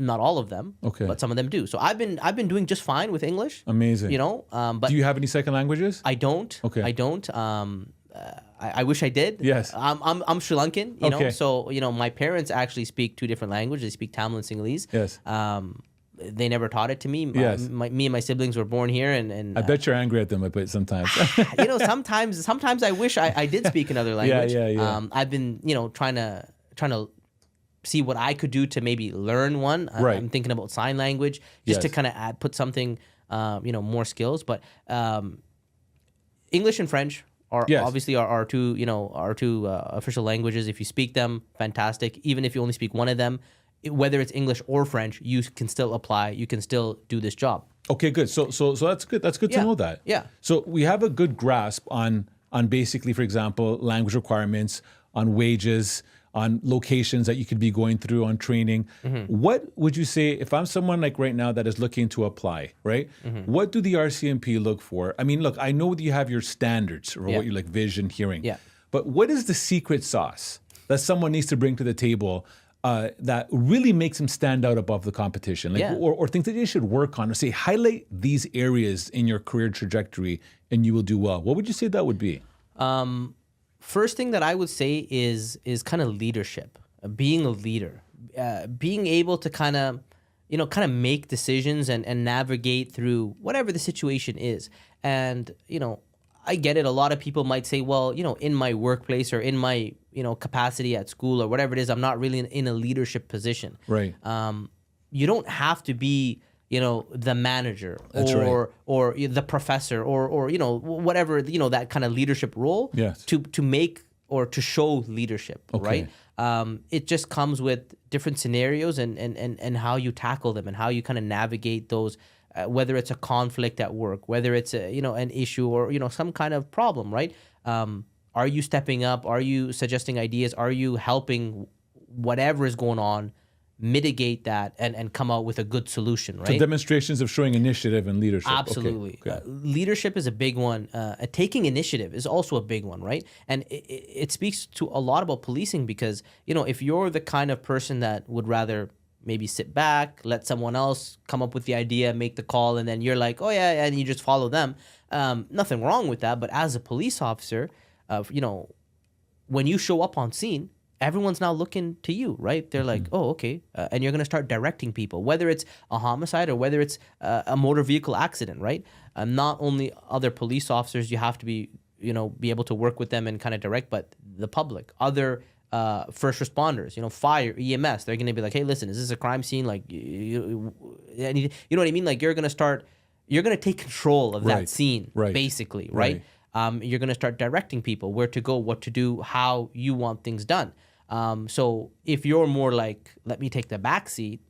Not all of them, Okay. but some of them do. So I've been doing just fine with English. Amazing. But Do you have any second languages? I don't. Okay. I don't. I wish I did. Yes. I'm Sri Lankan. Okay. So my parents actually speak two different languages. They speak Tamil and Sinhalese. Yes. They never taught it to me. Yes. Me and my siblings were born here, and I bet you're angry at them a bit sometimes. sometimes I wish I did speak another language. Yeah. I've been trying to see what I could do to maybe learn one. Right. I'm thinking about sign language just to Yes. kind of put something, more skills. But English and French are Yes. obviously our two official languages. If you speak them, fantastic. Even if you only speak one of them, whether it's English or French, you can still apply. You can still do this job. Okay, good. So that's good. That's good to Yeah. know that. Yeah. So we have a good grasp on basically, for example, language requirements, on wages, on locations that you could be going through, on training. What would you say if I'm someone like right now that is looking to apply, right? What do the RCMP look for? I mean, look, I know that you have your standards or what you like, vision, hearing. Yeah. But what is the secret sauce that someone needs to bring to the table that really makes them stand out above the competition? Like, Yeah. or things that they should work on, or say, highlight these areas in your career trajectory and you will do well. What would you say that would be? First thing that I would say is kind of leadership, being a leader, being able to kind of make decisions and navigate through whatever the situation is. And, I get it. A lot of people might say, well, in my workplace or in my, capacity at school or whatever it is, I'm not really in a leadership position. Right. You don't have to be, the manager That's or the professor or whatever, that kind of leadership role Yes. to make or to show leadership, Okay. right? It just comes with different scenarios and how you tackle them and how you kind of navigate those, whether it's a conflict at work, whether it's an issue or some kind of problem, right? Are you stepping up? Are you suggesting ideas? Are you helping whatever is going on mitigate that and come out with a good solution, right? So demonstrations of showing initiative and leadership. Absolutely. Okay. Leadership is a big one. Taking initiative is also a big one, right? And it speaks to a lot about policing because, if you're the kind of person that would rather maybe sit back, let someone else come up with the idea, make the call, and then you're like, oh yeah, and you just follow them. Nothing wrong with that. But as a police officer, when you show up on scene, everyone's now looking to you, right? They're like, oh, okay. And you're going to start directing people, whether it's a homicide or whether it's a motor vehicle accident, right? Not only other police officers, you have to be able to work with them and kind of direct, but the public, other first responders, fire, EMS, they're going to be like, hey, listen, is this a crime scene? Like, you know what I mean? Like, you're going to take control of that scene, basically, right? You're going to start directing people where to go, what to do, how you want things done. So if you're more like, let me take the back seat,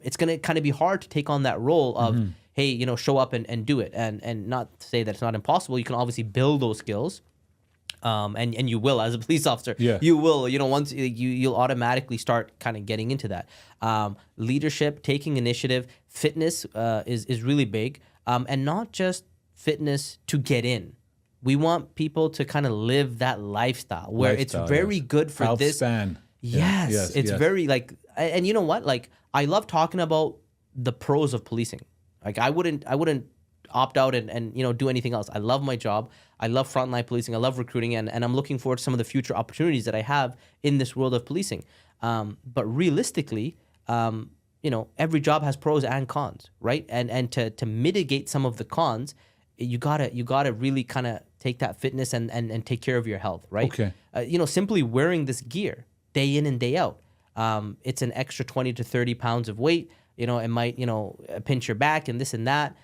it's going to kind of be hard to take on that role of, hey, show up and do it. And not to say that it's not impossible. You can obviously build those skills. And you will as a police officer. Yeah. You will, once you'll automatically start kind of getting into that. Leadership, taking initiative, fitness is really big. And not just fitness to get in. We want people to kind of live that lifestyle where it's very good for Health this. span. Yes, it's very like, and you know what? Like, I love talking about the pros of policing. Like, I wouldn't opt out and do anything else. I love my job. I love frontline policing. I love recruiting, and I'm looking forward to some of the future opportunities that I have in this world of policing. But realistically, every job has pros and cons, right? And to mitigate some of the cons, you gotta really kind of take that fitness and take care of your health, right? Okay. Simply wearing this gear day in and day out. It's an extra 20 to 30 pounds of weight. It might, pinch your back and this and that.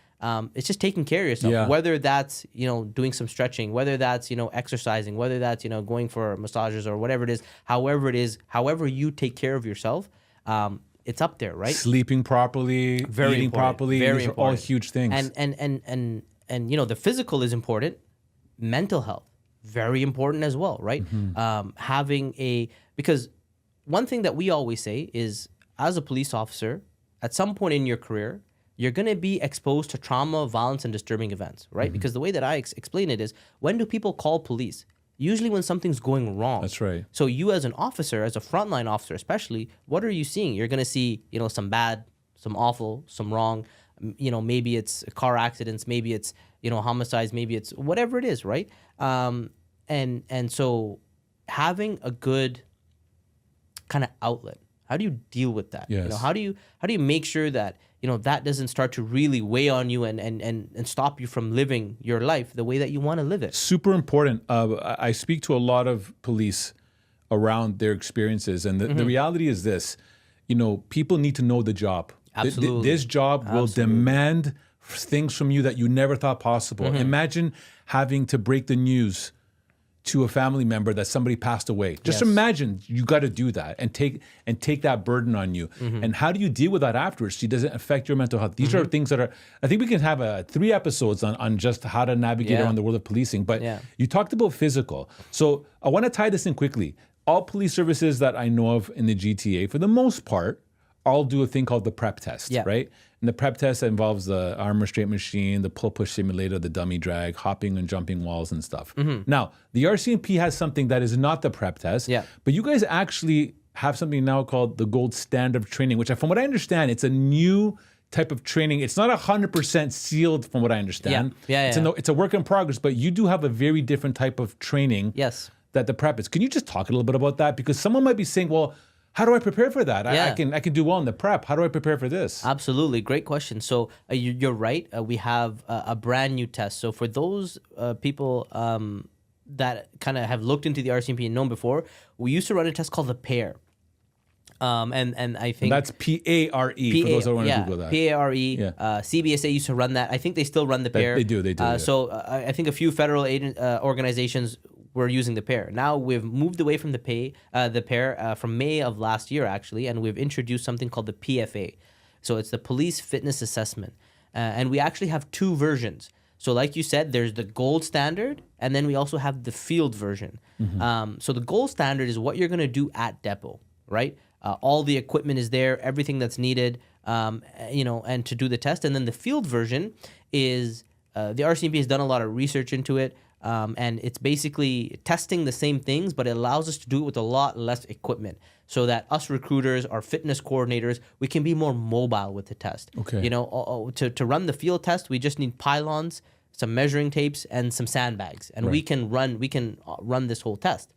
It's just taking care of yourself, whether that's, doing some stretching, whether that's, exercising, whether that's, going for massages or whatever it is, however you take care of yourself, it's up there, right? Sleeping properly, eating properly, these are all huge things. And the physical is important. Mental health, very important as well, right? Because one thing that we always say is, as a police officer, at some point in your career, you're going to be exposed to trauma, violence, and disturbing events, right? Because the way that I explain it is, when do people call police? Usually when something's going wrong. That's right. So you as an officer, as a frontline officer especially, what are you seeing? You're going to see, some bad, some awful, some wrong. Maybe it's car accidents, maybe it's, homicides, maybe it's whatever it is, right? And so having a good kind of outlet, how do you deal with that? Yes. How do you make sure that that doesn't start to really weigh on you and stop you from living your life the way that you want to live it? Super important. I speak to a lot of police around their experiences, and the reality is this: people need to know the job. Absolutely. This job will demand things from you that you never thought possible. Imagine having to break the news to a family member that somebody passed away. Just imagine you got to do that and take that burden on you. And how do you deal with that afterwards? Does it affect your mental health? These are things that I think we can have 3 episodes on just how to navigate around the world of policing. But you talked about physical. So I want to tie this in quickly. All police services that I know of in the GTA, for the most part, all do a thing called the prep test, right? And the prep test involves the arm restraint machine, the pull-push simulator, the dummy drag, hopping and jumping walls and stuff. Now, the RCMP has something that is not the prep test, but you guys actually have something now called the gold standard of training, which from what I understand, it's a new type of training. It's not 100% sealed from what I understand. It's a work in progress, but you do have a very different type of training that the prep is. Can you just talk a little bit about that? Because someone might be saying, well, how do I prepare for that? I can do well in the prep. How do I prepare for this? Absolutely. Great question. So you're right. We have a brand new test. So for those people that kind of have looked into the RCMP and known before, we used to run a test called the PARE. And I think that's PARE for those that want to Google that. PARE. CBSA used to run that. I think they still run the PARE. They do. So I think a few federal organizations were using the PARE. Now we've moved away from the PARE from May of last year, actually, and we've introduced something called the PFA. So it's the Police Fitness Assessment. And we actually have 2 versions. So like you said, there's the gold standard, and then we also have the field version. So the gold standard is what you're going to do at depot, right? All the equipment is there, everything that's needed, and to do the test. And then the field version is, the RCMP has done a lot of research into it. And it's basically testing the same things, but it allows us to do it with a lot less equipment, so that us recruiters, our fitness coordinators, we can be more mobile with the test. Okay. To run the field test, we just need pylons, some measuring tapes, and some sandbags, and we can run this whole test.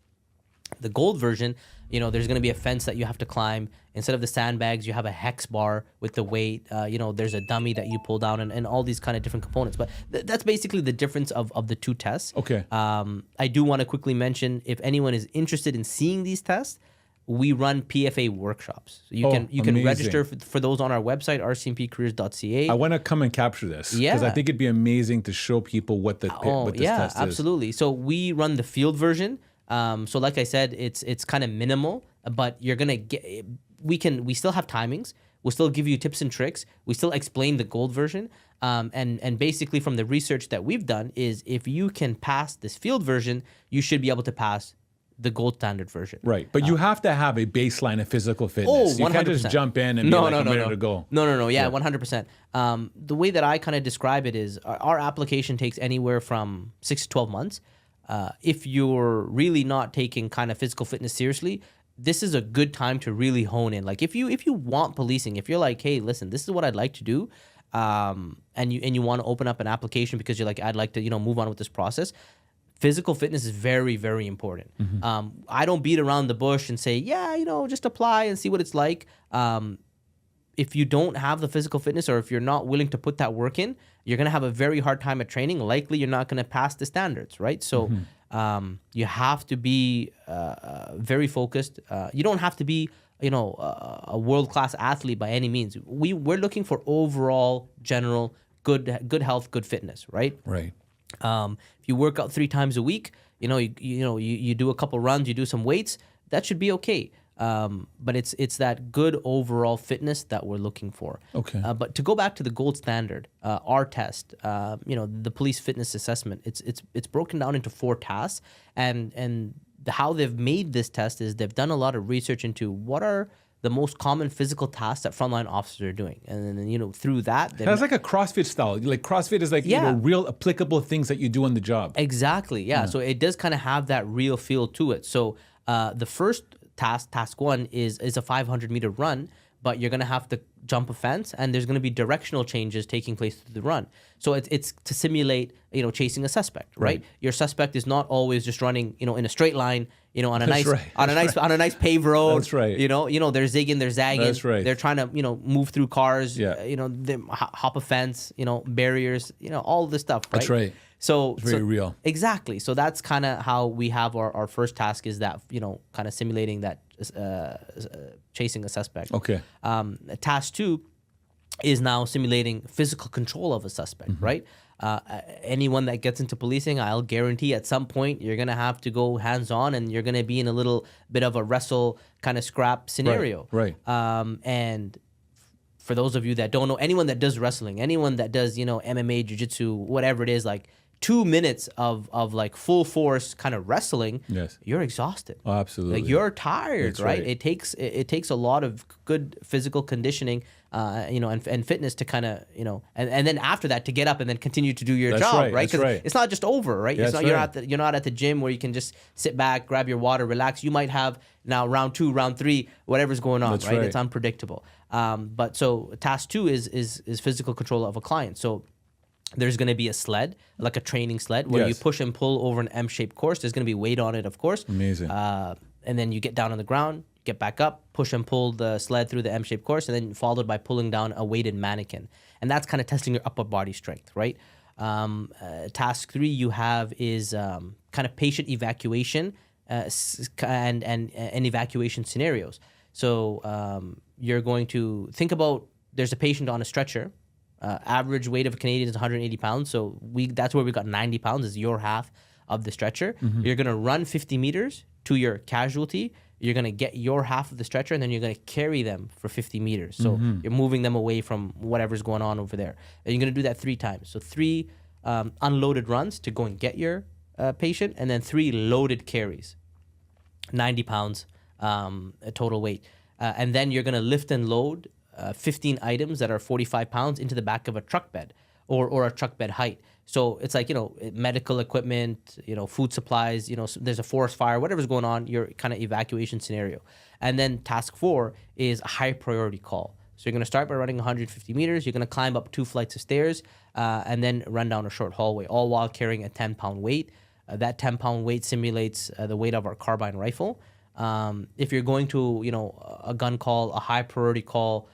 The gold version, there's going to be a fence that you have to climb. Instead of the sandbags, you have a hex bar with the weight. There's a dummy that you pull down, and all these kind of different components. But that's basically the difference of the 2 tests. Okay. I do want to quickly mention, if anyone is interested in seeing these tests, we run PFA workshops. So you can register for those on our website, rcmpcareers.ca. I want to come and capture this because I think it'd be amazing to show people what this test is. Absolutely. So we run the field version. So like I said, it's kind of minimal, but you're gonna get. We still have timings. We'll still give you tips and tricks. We still explain the gold version. And basically from the research that we've done is, if you can pass this field version, you should be able to pass the gold standard version. Right. But you have to have a baseline of physical fitness. Oh, 100%. You can't just jump in and I'm ready to go. No. Yeah, 100%. The way that I kind of describe it is, our application takes anywhere from 6 to 12 months. If you're really not taking kind of physical fitness seriously, this is a good time to really hone in. Like if you want policing, if you're like, hey, listen, this is what I'd like to do, and you want to open up an application because you're like, I'd like to move on with this process. Physical fitness is very, very important. I don't beat around the bush and say, just apply and see what it's like. If you don't have the physical fitness, or if you're not willing to put that work in, you're going to have a very hard time at training. Likely you're not going to pass the standards, right? So You have to be very focused. You don't have to be, a world-class athlete by any means. We're looking for overall general good health, good fitness, right? Right. If you work out 3 times a week, you do a couple runs, you do some weights, that should be okay. But it's that good overall fitness that we're looking for. Okay. But to go back to the gold standard, our test, the police fitness assessment, it's broken down into 4 tasks, and how they've made this test is they've done a lot of research into what are the most common physical tasks that frontline officers are doing, and then through that, that's like a CrossFit style. Like CrossFit is like real applicable things that you do on the job. Exactly. Yeah. So it does kind of have that real feel to it. So the first task 1 is a 500-meter run, but you're going to have to jump a fence, and there's going to be directional changes taking place through the run. So it's to simulate, chasing a suspect, right? Your suspect is not always just running, in a straight line, on a nice paved road. That's right. They're zigging, they're zagging. That's right. They're trying to, move through cars. Yeah. They hop a fence, barriers, all this stuff. Right? That's right. So it's very real. Exactly. So that's kind of how we have our first task, is that, kind of simulating that chasing a suspect. Okay. Task 2 is now simulating physical control of a suspect, right? Anyone that gets into policing, I'll guarantee at some point you're going to have to go hands-on, and you're going to be in a little bit of a wrestle kind of scrap scenario. Right. And for those of you that don't know, anyone that does wrestling, anyone that does, MMA, jiu-jitsu, whatever it is, like 2 minutes of like full force kind of wrestling, yes, you're exhausted. Oh, absolutely. Like you're tired, That's right? right. It takes a lot of good physical conditioning, and fitness to kind of, and then after that to get up and then continue to do your That's job, right. right? That's It's not just over, right? That's You're not at the gym where you can just sit back, grab your water, relax. You might have now round 2, round 3, whatever's going on, That's right? right. It's unpredictable. But so task 2 is physical control of a client. So there's going to be a sled, like a training sled, where you push and pull over an M-shaped course. There's going to be weight on it, of course. Amazing. And then you get down on the ground, get back up, push and pull the sled through the M-shaped course, and then followed by pulling down a weighted mannequin. And that's kind of testing your upper body strength, right? Task 3 you have is kind of patient evacuation and evacuation scenarios. So you're going to think about, there's a patient on a stretcher. Average weight of a Canadian is 180 pounds. So that's where we got 90 pounds is your half of the stretcher. You're going to run 50 meters to your casualty. You're going to get your half of the stretcher, and then you're going to carry them for 50 meters. So you're moving them away from whatever's going on over there. And you're going to do that 3 times. So 3 unloaded runs to go and get your patient, and then 3 loaded carries, 90 pounds total weight. And then you're going to lift and load 15 items that are 45 pounds into the back of a truck bed or a truck bed height. So it's like, medical equipment, food supplies, there's a forest fire, whatever's going on, your kind of evacuation scenario. And then task 4 is a high priority call. So you're going to start by running 150 meters. You're going to climb up 2 flights of stairs and then run down a short hallway, all while carrying a 10-pound weight. That 10-pound weight simulates the weight of our carbine rifle. If you're going to, a gun call, a high priority call,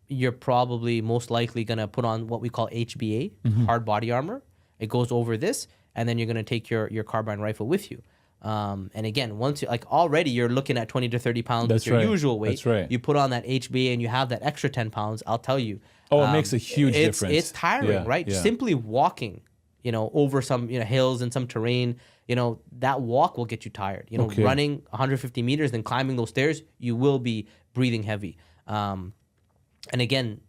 you're probably most likely going to put on what we call HBA, hard body armor. It goes over this, and then you're going to take your carbine rifle with you. And again, once you, already you're looking at 20 to 30 pounds with your usual weight. That's right. You put on that HBA and you have that extra 10 pounds, I'll tell you. Oh, it makes a huge difference. It's tiring, right? Yeah. Simply walking, over some hills and some terrain, that walk will get you tired. Running 150 meters, then climbing those stairs, you will be breathing heavy. And again,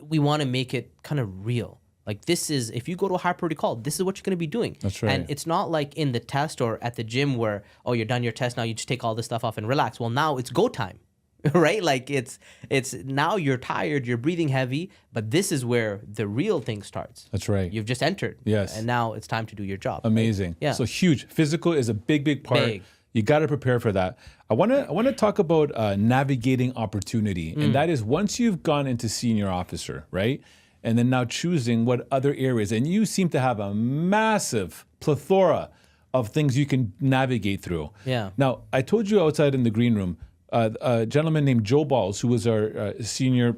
we want to make it kind of real. Like this is, if you go to a high priority call, this is what you're going to be doing. That's right. And it's not like in the test or at the gym where, oh, you're done your test, now you just take all this stuff off and relax. Well, now it's go time, right? Like it's now you're tired, you're breathing heavy, but this is where the real thing starts. That's right. You've just entered. Yes. And now it's time to do your job. Amazing. Right? Yeah. So huge. Physical is a big part. Big. You got to prepare for that. I want to talk about navigating opportunity, and that is once you've gone into senior officer, right, and then now choosing what other areas, and you seem to have a massive plethora of things you can navigate through. Yeah. Now, I told you outside in the green room, a gentleman named Joe Balls, who was our senior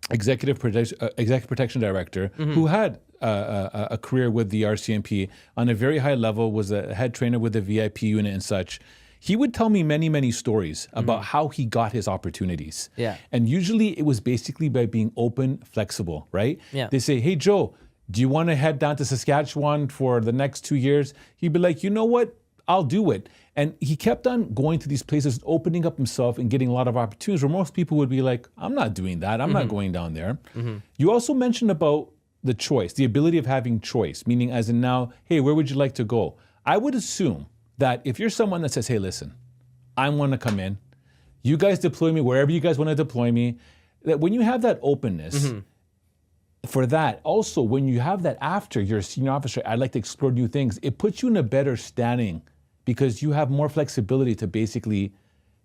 executive protection director, who had a career with the RCMP on a very high level, was a head trainer with the VIP unit and such. He would tell me many, many stories about how he got his opportunities. Yeah. And usually it was basically by being open, flexible, right? Yeah. They say, hey, Joe, do you want to head down to Saskatchewan for the next 2 years? He'd be like, you know what? I'll do it. And he kept on going to these places, opening up himself and getting a lot of opportunities where most people would be like, I'm not doing that. I'm not going down there. You also mentioned about the choice, the ability of having choice, meaning as in now, hey, where would you like to go? I would assume that if you're someone that says, hey, listen, I want to come in, you guys deploy me wherever you guys want to deploy me, that when you have that openness, for that, also when you have that after you're a senior officer, I'd like to explore new things, it puts you in a better standing because you have more flexibility to basically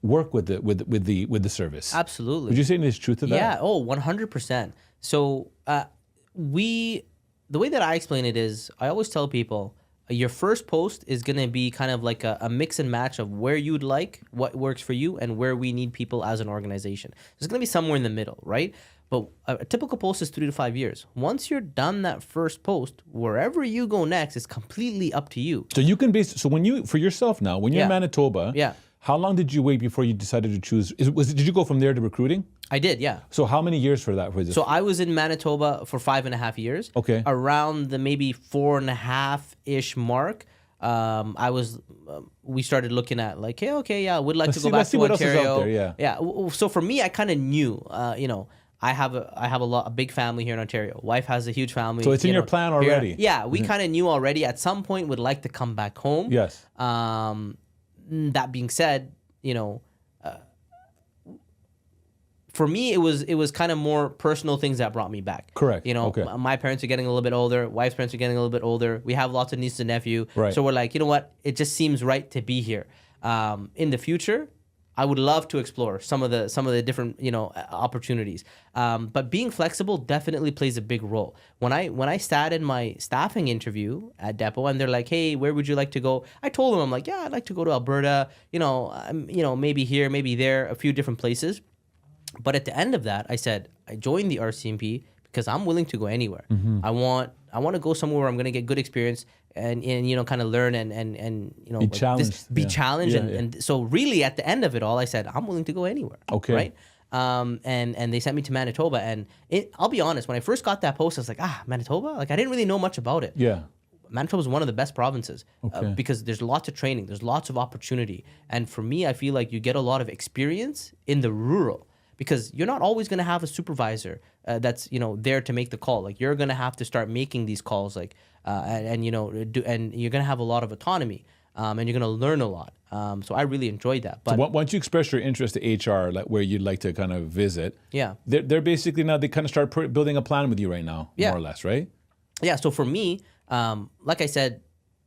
work with the service. Absolutely. Would you say there's truth to that? Yeah. Oh, 100%. So the way that I explain it is, I always tell people, your first post is going to be kind of like a mix and match of where you'd like, what works for you, and where we need people as an organization. There's going to be somewhere in the middle, right? But a typical post is 3 to 5 years. Once you're done that first post, wherever you go next is completely up to you. So you can so when you, for yourself now, when you're in Manitoba, how long did you wait before you decided to choose? Did you go from there to recruiting? I did, yeah. So how many years for that? So I was in Manitoba for 5.5 years. Okay. Around the maybe 4.5-ish mark, we started looking at like, hey, okay, yeah, would like to go back to Ontario. Let's see what else is out there, yeah. So for me, I kind of knew, I have a big family here in Ontario. Wife has a huge family. So it's in your plan already. Yeah, we kind of knew already at some point would like to come back home. Yes. That being said, for me, it was kind of more personal things that brought me back. Correct. Okay. My parents are getting a little bit older. Wife's parents are getting a little bit older. We have lots of nieces and nephew. Right. So we're like, you know what? It just seems right to be here. In the future, I would love to explore some of the different opportunities. But being flexible definitely plays a big role. When I sat in my staffing interview at Depot and they're like, hey, where would you like to go? I told them, I'm like, yeah, I'd like to go to Alberta. Maybe here, maybe there, a few different places. But at the end of that, I said, I joined the RCMP because I'm willing to go anywhere. I want to go somewhere where I'm going to get good experience and kind of learn and be challenged. Be challenged. And so really at the end of it all, I said, I'm willing to go anywhere. Okay. Right. And they sent me to Manitoba, and I'll be honest, when I first got that post, I was like, Manitoba? Like I didn't really know much about it. Yeah. Manitoba is one of the best provinces because there's lots of training, there's lots of opportunity. And for me, I feel like you get a lot of experience in the rural. Because you're not always going to have a supervisor that's there to make the call. Like you're going to have to start making these calls, like and you're going to have a lot of autonomy, and you're going to learn a lot. So I really enjoyed that. But so once you express your interest to HR, like where you'd like to kind of visit, they're basically now they kind of start building a plan with you right now, more or less, right? Yeah. So for me, like I said,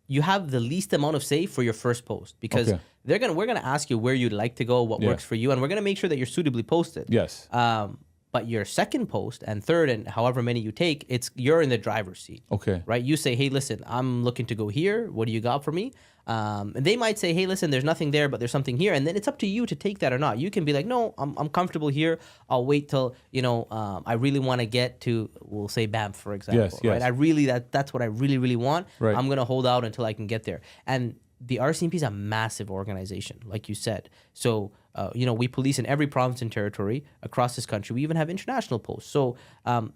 you have the least amount of say for your first post because we're gonna ask you where you'd like to go, what works for you, and we're gonna make sure that you're suitably posted. Yes. But your second post and third and however many you take, you're in the driver's seat. Okay. Right? You say, hey, listen, I'm looking to go here. What do you got for me? And they might say, hey, listen, there's nothing there, but there's something here. And then it's up to you to take that or not. You can be like, no, I'm comfortable here. I'll wait till, I really want to get to, we'll say Banff, for example. Yes, yes. Right? That's what I really, really want. Right. I'm going to hold out until I can get there. And the RCMP is a massive organization, like you said. So, we police in every province and territory across this country. We even have international posts. So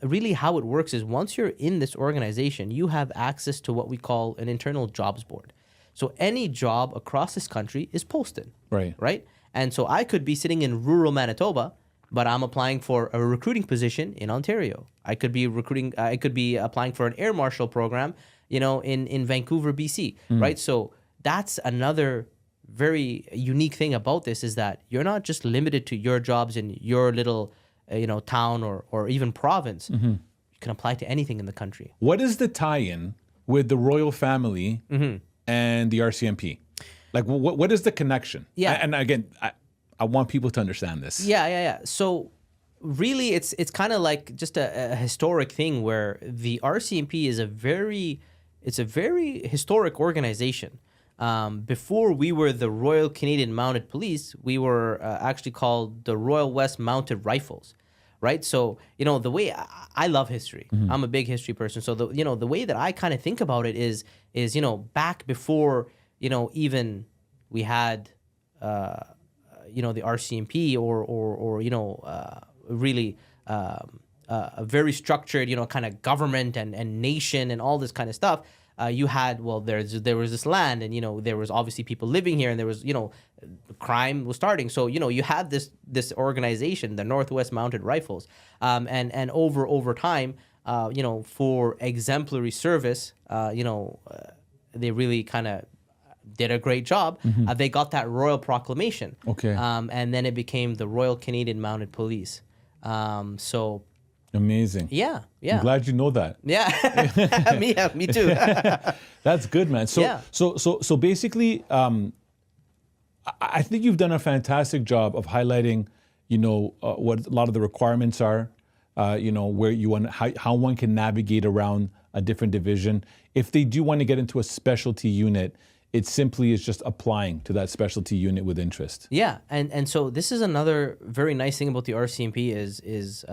really how it works is once you're in this organization, you have access to what we call an internal jobs board. So any job across this country is posted. Right. Right? And so I could be sitting in rural Manitoba, but I'm applying for a recruiting position in Ontario. I could be applying for an air marshal program, in Vancouver, BC. Right? So that's another very unique thing about this is that you're not just limited to your jobs in your little, town or even province. You can apply to anything in the country. What is the tie-in with the royal family and the RCMP? Like, what is the connection? Yeah. And again, I want people to understand this. Yeah. So really, it's kind of like just a historic thing where the RCMP is a very historic organization. Before we were the Royal Canadian Mounted Police, we were actually called the Royal West Mounted Rifles, right? So, the way I love history, I'm a big history person. So the way that I kind of think about it is back before, even we had, the RCMP or really a very structured, kind of government and nation and all this kind of stuff. You had, there was this land, and there was obviously people living here, and there was crime was starting. So you had this organization, the Northwest Mounted Rifles, and over time, for exemplary service, they really kind of did a great job. They got that royal proclamation. Okay. And then it became the Royal Canadian Mounted Police. So. Amazing. Yeah. I'm glad you know that. Yeah. Me too. That's good, man. So basically, I think you've done a fantastic job of highlighting, what a lot of the requirements are, where you want, how one can navigate around a different division. If they do want to get into a specialty unit, it simply is just applying to that specialty unit with interest. Yeah, and so this is another very nice thing about the RCMP is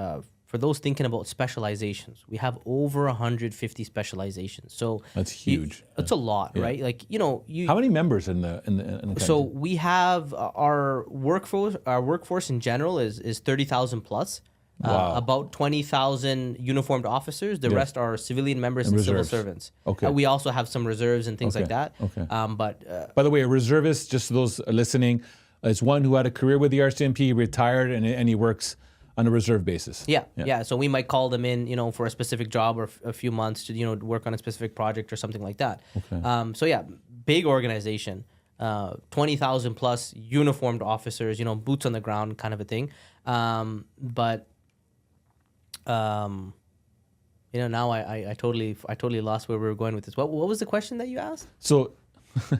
for those thinking about specializations, we have over 150 specializations. So that's huge. It's a lot, right? Like How many members in the country? So we have our workforce. Our workforce in general is 30,000 plus. Wow. About 20,000 uniformed officers. The rest are civilian members and civil servants. Okay. We also have some reserves and things like that. Okay. But by the way, a reservist, just those listening, is one who had a career with the RCMP, retired, and he works on a reserve basis. Yeah. So we might call them in, for a specific job or a few months to, work on a specific project or something like that. Okay. So yeah, big organization, 20,000 plus uniformed officers, boots on the ground kind of a thing. Now I totally lost where we were going with this. What was the question that you asked? So,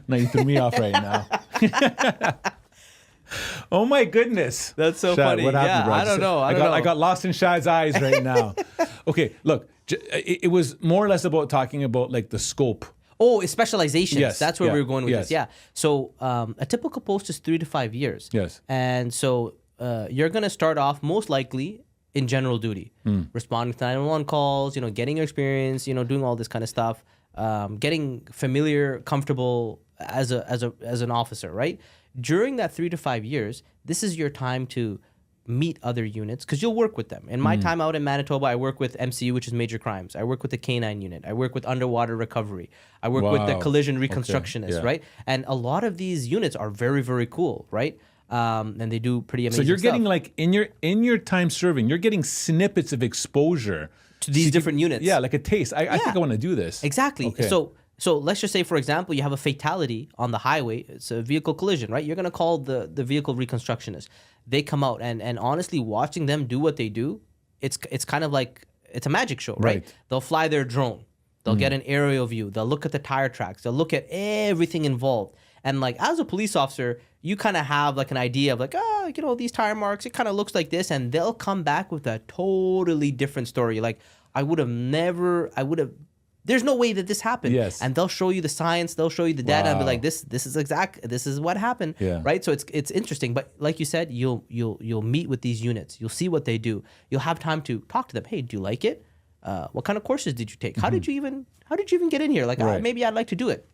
now you threw me off right now. Oh my goodness. That's so Shaad, funny. What happened, bro? I don't know. I got lost in Shaad's eyes right now. Okay, look, it was more or less about talking about like the scope. Oh, it's specializations. Yes, That's where we were going with this. Yeah. So a typical post is 3 to 5 years. Yes. And so you're going to start off most likely in general duty, responding to 911 calls, getting your experience, doing all this kind of stuff, getting familiar, comfortable as an officer, right? During that 3 to 5 years, this is your time to meet other units because you'll work with them. In my time out in Manitoba, I work with MCU, which is major crimes. I work with the K9 unit. I work with underwater recovery. I work with the collision reconstructionist, right? And a lot of these units are very, very cool, right? And they do pretty amazing stuff. So you're getting like in your time serving, you're getting snippets of exposure to these different units. Yeah, like a taste. I think I want to do this. Exactly. Okay. So let's just say, for example, you have a fatality on the highway. It's a vehicle collision, right? You're going to call the vehicle reconstructionist. They come out and honestly, watching them do what they do, it's kind of like it's a magic show, right? They'll fly their drone. They'll get an aerial view. They'll look at the tire tracks. They'll look at everything involved. And like as a police officer, you kind of have like an idea of like, these tire marks, it kind of looks like this. And they'll come back with a totally different story. Like there's no way that this happened. Yes. And they'll show you the science, they'll show you the data and be like, this is what happened. Yeah. Right? So it's interesting. But like you said, you'll meet with these units. You'll see what they do. You'll have time to talk to them. Hey, do you like it? What kind of courses did you take? How did you even get in here? Like maybe I'd like to do it.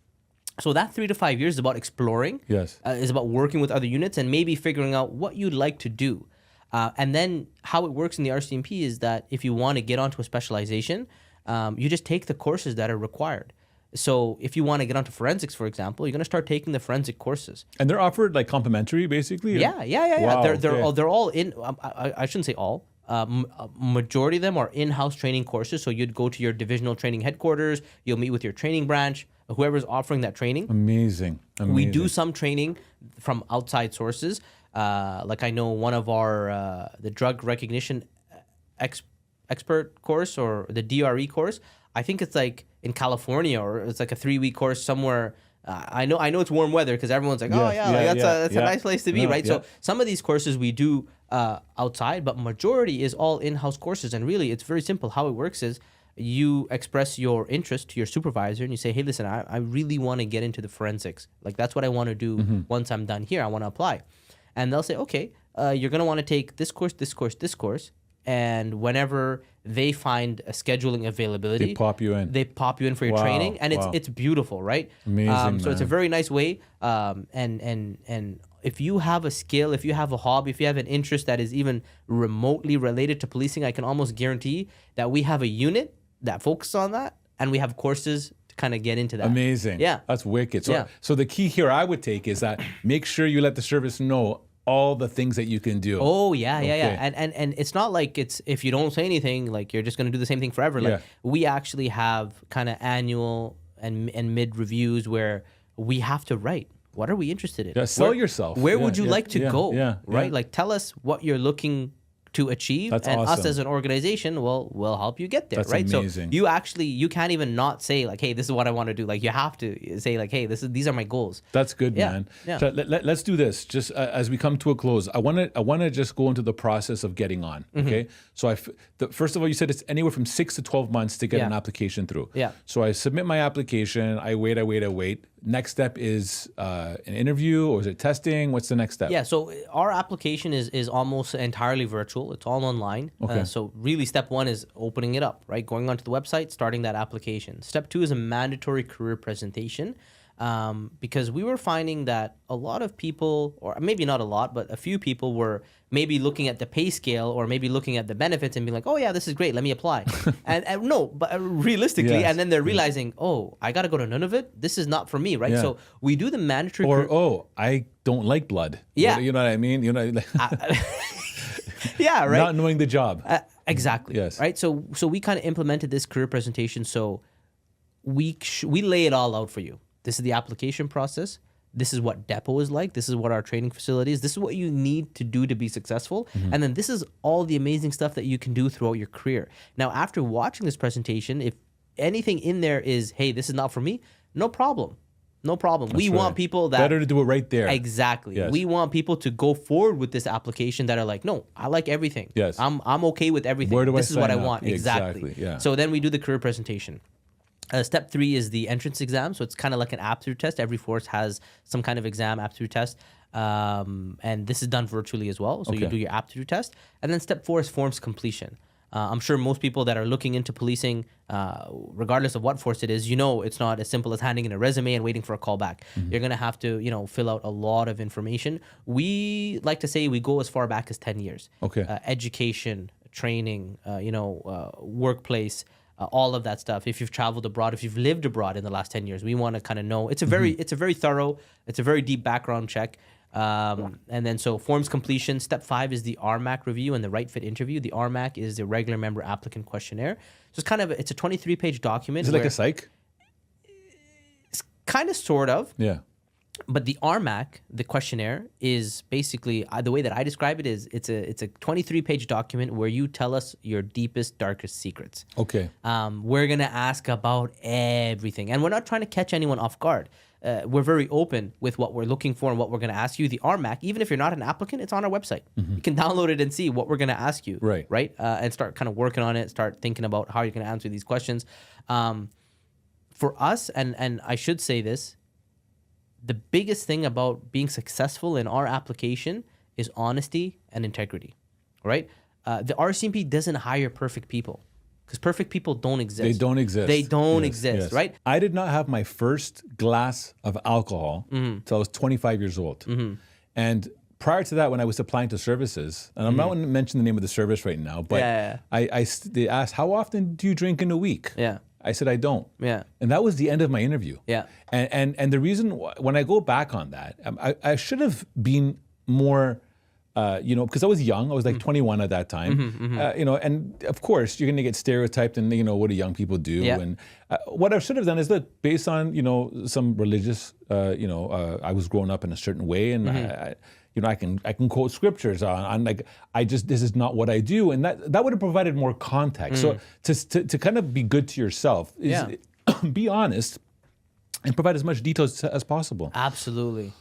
So that 3 to 5 years is about exploring. Yes. Is about working with other units and maybe figuring out what you'd like to do. And then how it works in the RCMP is that if you want to get onto a specialization, you just take the courses that are required. So if you want to get onto forensics, for example, you're going to start taking the forensic courses. And they're offered like complimentary, basically? Yeah. Wow, they're all in, I shouldn't say all. Majority of them are in-house training courses. So you'd go to your divisional training headquarters. You'll meet with your training branch, whoever's offering that training. Amazing. We do some training from outside sources. Like I know one of our, the drug recognition expert course or the DRE course, I think it's like in California or it's like a 3-week course somewhere. I know it's warm weather because everyone's like, that's a nice place to be, right? So some of these courses we do outside, but majority is all in-house courses. And really, it's very simple. How it works is you express your interest to your supervisor and you say, hey, listen, I really want to get into the forensics. Like that's what I want to do once I'm done here. I want to apply. And they'll say, okay, you're going to want to take this course, this course, this course. and whenever they find a scheduling availability, They pop you in. They pop you in for your Wow, training, and wow. it's beautiful, right? Amazing, So it's a man. very nice way. And if you have a skill, if you have a hobby, if you have an interest that is even remotely related to policing, I can almost guarantee that we have a unit that focuses on that, and we have courses to kind of get into that. Amazing. Yeah. That's wicked. So, Yeah. so the key here I would take is that make sure you let the service know all the things that you can do. Oh yeah, yeah, Okay. yeah. And it's not like it's if you don't say anything, like you're just gonna do the same thing forever. Like Yeah. we actually have kind of annual and mid reviews where we have to write. What are we interested in? Yeah, sell yourself. Where Yeah, would you yeah, like to yeah, go? yeah, Right? yeah. Like tell us what you're looking to achieve, That's and us awesome. as an organization will help you get there. That's right? amazing. So you can't even not say like, hey, this is what I want to do. Like you have to say like, hey, these are my goals. That's good, Yeah, man. yeah. So let's do this. Just as we come to a close, I want to just go into the process of getting on. Mm-hmm. Okay. So first of all, you said it's anywhere from 6 to 12 months to get Yeah. an application through. Yeah. So I submit my application. I wait. Next step is an interview, or is it testing? What's the next step? Yeah, so our application is almost entirely virtual. It's all online. Okay. So really step one is opening it up, right? Going onto the website, starting that application. Step two is a mandatory career presentation. Because we were finding that a lot of people, or maybe not a lot, but a few people were maybe looking at the pay scale or maybe looking at the benefits and being like, oh yeah, this is great, let me apply. and no, but realistically, Yes. and then they're realizing, oh, I got to go to Nunavut. This is not for me, right? Yeah. So we do the mandatory Or I don't like blood. Yeah. You know what I mean? You know, yeah, right. not knowing the job. Exactly. Yes. Right. So we kind of implemented this career presentation. So we lay it all out for you. This is the application process. This is what depot is like. This is what our training facility is. This is what you need to do to be successful. And then this is all the amazing stuff that you can do throughout your career. Now, after watching this presentation, if anything in there is, hey, this is not for me, no problem. No problem. We That's want right. people that Better to do it right there. Exactly. Yes. We want people to go forward with this application that are like, no, I like everything. Yes. I'm okay with everything. Where do I This is what I sign up? want. Exactly. Yeah. So then we do the career presentation. Step 3 is the entrance exam. So it's kind of like an aptitude test. Every force has some kind of exam, aptitude test. And this is done virtually as well. So you Okay. do your aptitude test. And then step 4 is forms completion. I'm sure most people that are looking into policing, regardless of what force it is, it's not as simple as handing in a resume and waiting for a call back. You're going to have to, fill out a lot of information. We like to say we go as far back as 10 years. Okay. Education, training, workplace, all of that stuff. If you've traveled abroad, if you've lived abroad in the last 10 years, we want to kind of know. It's a very thorough, it's a very deep background check. And then so forms completion. Step 5 is the RMAC review and the right fit interview. The RMAC is the regular member applicant questionnaire. So it's a 23-page document. Is it like a psych? Kind of, sort of. Yeah. But the RMAC, the questionnaire, is basically the way that I describe it is it's a 23-page document where you tell us your deepest, darkest secrets. Okay. We're gonna ask about everything, and we're not trying to catch anyone off guard. We're very open with what we're looking for and what we're gonna ask you. The RMAC, even if you're not an applicant, it's on our website. You can download it and see what we're gonna ask you. Right. And start kind of working on it. Start thinking about how you're gonna answer these questions. For us, and I should say this. The biggest thing about being successful in our application is honesty and integrity, right? The RCMP doesn't hire perfect people because perfect people don't exist. They don't exist. They don't Yes, exist, yes. right? I did not have my first glass of alcohol till I was 25 years old. And prior to that, when I was applying to services, and I'm not going to mention the name of the service right now, but Yeah. they asked, how often do you drink in a week? Yeah. I said, I don't. Yeah. And that was the end of my interview. Yeah. And the reason when I go back on that, I should have been more, because I was young. I was like 21 at that time. And of course you're going to get stereotyped and, what do young people do? Yeah. And what I should have done is that based on, some religious, I was growing up in a certain way and I can quote scriptures on like, this is not what I do. And that would have provided more context. So to kind of be good to yourself is be honest and provide as much details as possible. Absolutely.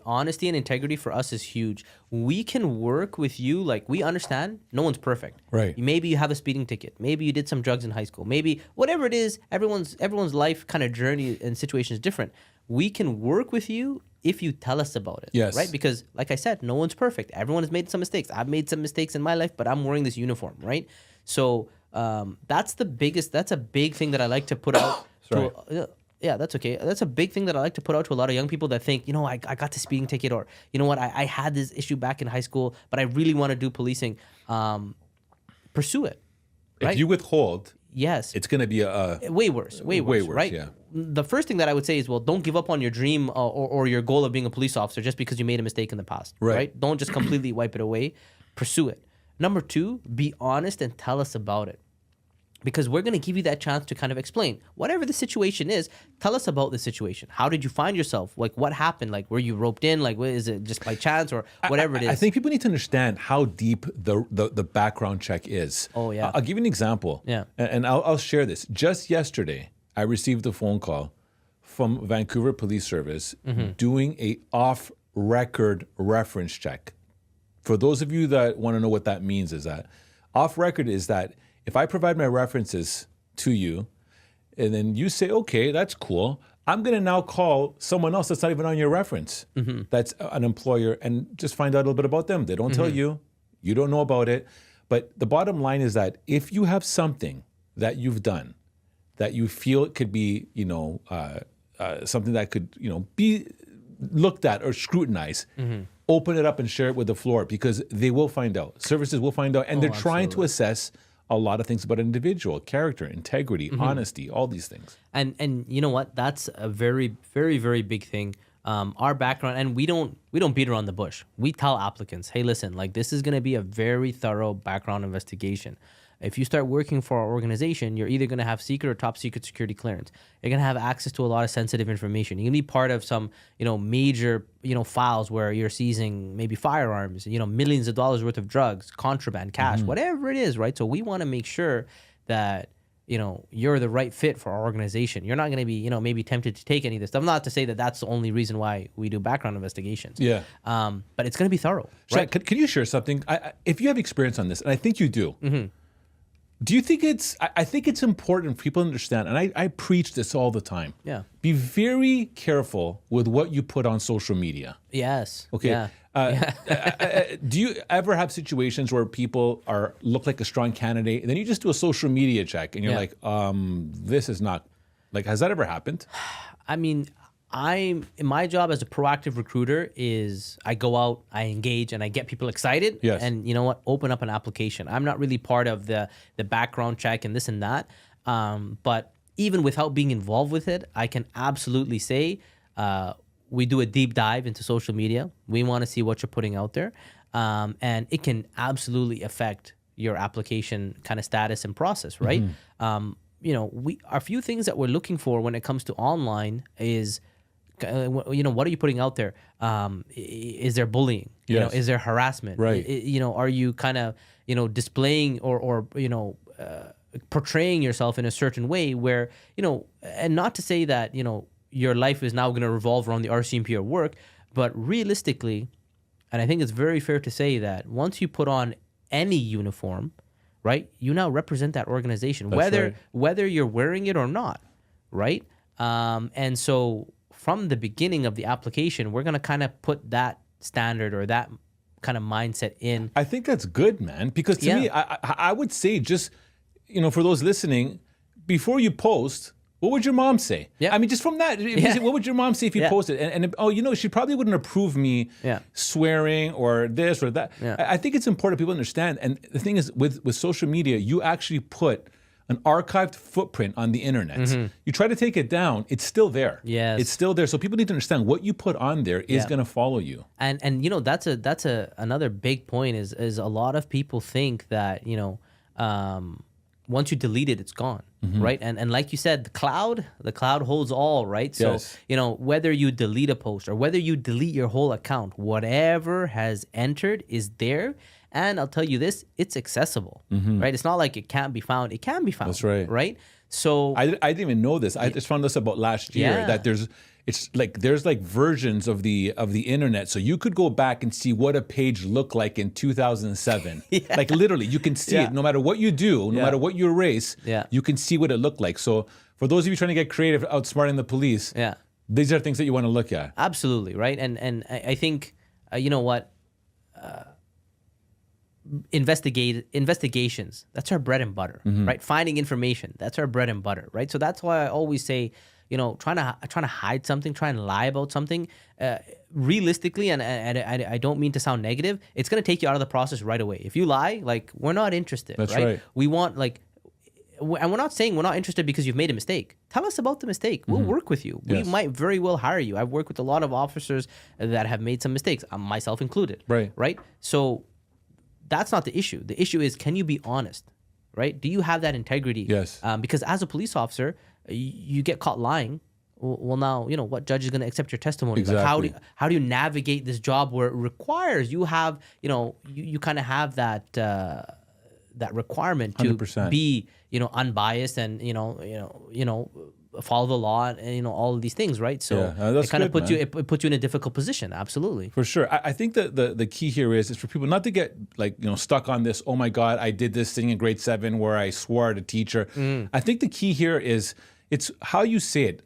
Honesty and integrity for us is huge. We can work with you. Like, we understand no one's perfect. Right. Maybe you have a speeding ticket. Maybe you did some drugs in high school. Maybe whatever it is, everyone's life kind of journey and situation is different. We can work with you if you tell us about it. Yes. Right? Because like I said, no one's perfect. Everyone has made some mistakes. I've made some mistakes in my life, but I'm wearing this uniform, right? So that's a big thing that I like to put out. Yeah, that's okay. That's a big thing that I like to put out to a lot of young people that think, I got the speeding ticket, or you know what, I had this issue back in high school, but I really want to do policing. Pursue it. Right? If you withhold, yes, it's going to be a way worse, right? Yeah. The first thing that I would say is, well, don't give up on your dream or your goal of being a police officer just because you made a mistake in the past. Right? Don't just completely wipe it away. Pursue it. Number 2, be honest and tell us about it. Because we're going to give you that chance to kind of explain whatever the situation is. Tell us about the situation. How did you find yourself? Like, what happened? Like, were you roped in? Like, is it just by chance or whatever it is? I think people need to understand how deep the background check is. Oh, yeah. I'll give you an example. Yeah. And I'll share this. Just yesterday, I received a phone call from Vancouver Police Service doing a off-record reference check. For those of you that want to know what that means, is that off-record is that if I provide my references to you, and then you say, okay, that's cool, I'm going to now call someone else that's not even on your reference, that's an employer, and just find out a little bit about them. They don't tell you. You don't know about it. But the bottom line is that if you have something that you've done that you feel it could be, something that could, be looked at or scrutinized, open it up and share it with the floor, because they will find out. Services will find out. And they're trying to assess a lot of things about an individual: character, integrity, honesty, all these things. And you know what? That's a very, very, very big thing. Our background, and we don't beat around the bush. We tell applicants, hey, listen, like, this is going to be a very thorough background investigation. If you start working for our organization, you're either going to have secret or top secret security clearance. You're going to have access to a lot of sensitive information. You're going to be part of some, major, files where you're seizing maybe firearms, millions of dollars worth of drugs, contraband, cash, whatever it is, right? So we want to make sure that, you're the right fit for our organization. You're not going to be, maybe tempted to take any of this stuff. Not to say that that's the only reason why we do background investigations. Yeah. But it's going to be thorough. Shaad, Right? can you share something? If you have experience on this, and I think you do, do you think I think it's important for people to understand, and I preach this all the time. Yeah. Be very careful with what you put on social media. Yes. Okay. Yeah. Do you ever have situations where people look like a strong candidate, and then you just do a social media check, and you're like, this is not, like, has that ever happened? I mean, my job as a proactive recruiter is I go out, I engage, and I get people excited. Yes. And you know what? Open up an application. I'm not really part of the background check and this and that. But even without being involved with it, I can absolutely say we do a deep dive into social media. We want to see what you're putting out there. And it can absolutely affect your application kind of status and process, right? A few things that we're looking for when it comes to online is, what are you putting out there? Is there bullying? Yes. Is there harassment? Right. Are you kind of, displaying or portraying yourself in a certain way where, and not to say that, your life is now going to revolve around the RCMP or work, but realistically, and I think it's very fair to say that once you put on any uniform, right, you now represent that organization, whether you're wearing it or not, right? And so from the beginning of the application, we're going to kind of put that standard or that kind of mindset in. I think that's good, man, because to me, I would say, just, for those listening, before you post, what would your mom say? Yeah. I mean, just from that, what would your mom say if you posted? And she probably wouldn't approve me swearing or this or that. Yeah. I think it's important people understand. And the thing is, with social media, you actually put an archived footprint on the internet. You try to take it down, it's still there. Yes. It's still there. So people need to understand what you put on there is going to follow you. And that's another big point is a lot of people think that, once you delete it, it's gone, right? And like you said, the cloud holds all, right? So, whether you delete a post or whether you delete your whole account, whatever has entered is there. And I'll tell you this, it's accessible, right? It's not like it can't be found. It can be found. That's right. Right? So I didn't even know this. I just found this about last year, that there's versions of the internet. So you could go back and see what a page looked like in 2007. Like, literally, you can see it no matter what you do, no matter what your race, you can see what it looked like. So for those of you trying to get creative, outsmarting the police, These are things that you want to look at. Absolutely, right? And I think, you know what, investigations, that's our bread and butter, right? Finding information, that's our bread and butter, right? So that's why I always say, you know, trying to hide something, trying to lie about something, realistically, and I don't mean to sound negative, it's going to take you out of the process right away. If you lie, like, we're not interested, That's right? right. We want, like, and we're not saying we're not interested because you've made a mistake. Tell us about the mistake. We'll work with you. Yes. We might very well hire you. I've worked with a lot of officers that have made some mistakes, myself included. Right. So that's not the issue. The issue is, can you be honest, right? Do you have that integrity? Yes. Because as a police officer, you get caught lying. Well, now, you know, what judge is going to accept your testimony? Exactly. Like, how do you navigate this job where it requires you have, you know, you kind of have that that requirement to 100%. be, you know, unbiased and you know follow the law and you know all of these things, right? So that's it kind of good, puts you, it puts you in a difficult position. Absolutely. For sure. I think that the key here is for people not to get, like, you know, stuck on this, oh my God, I did this thing in grade 7 where I swore at a teacher. I think the key here is it's how you say it.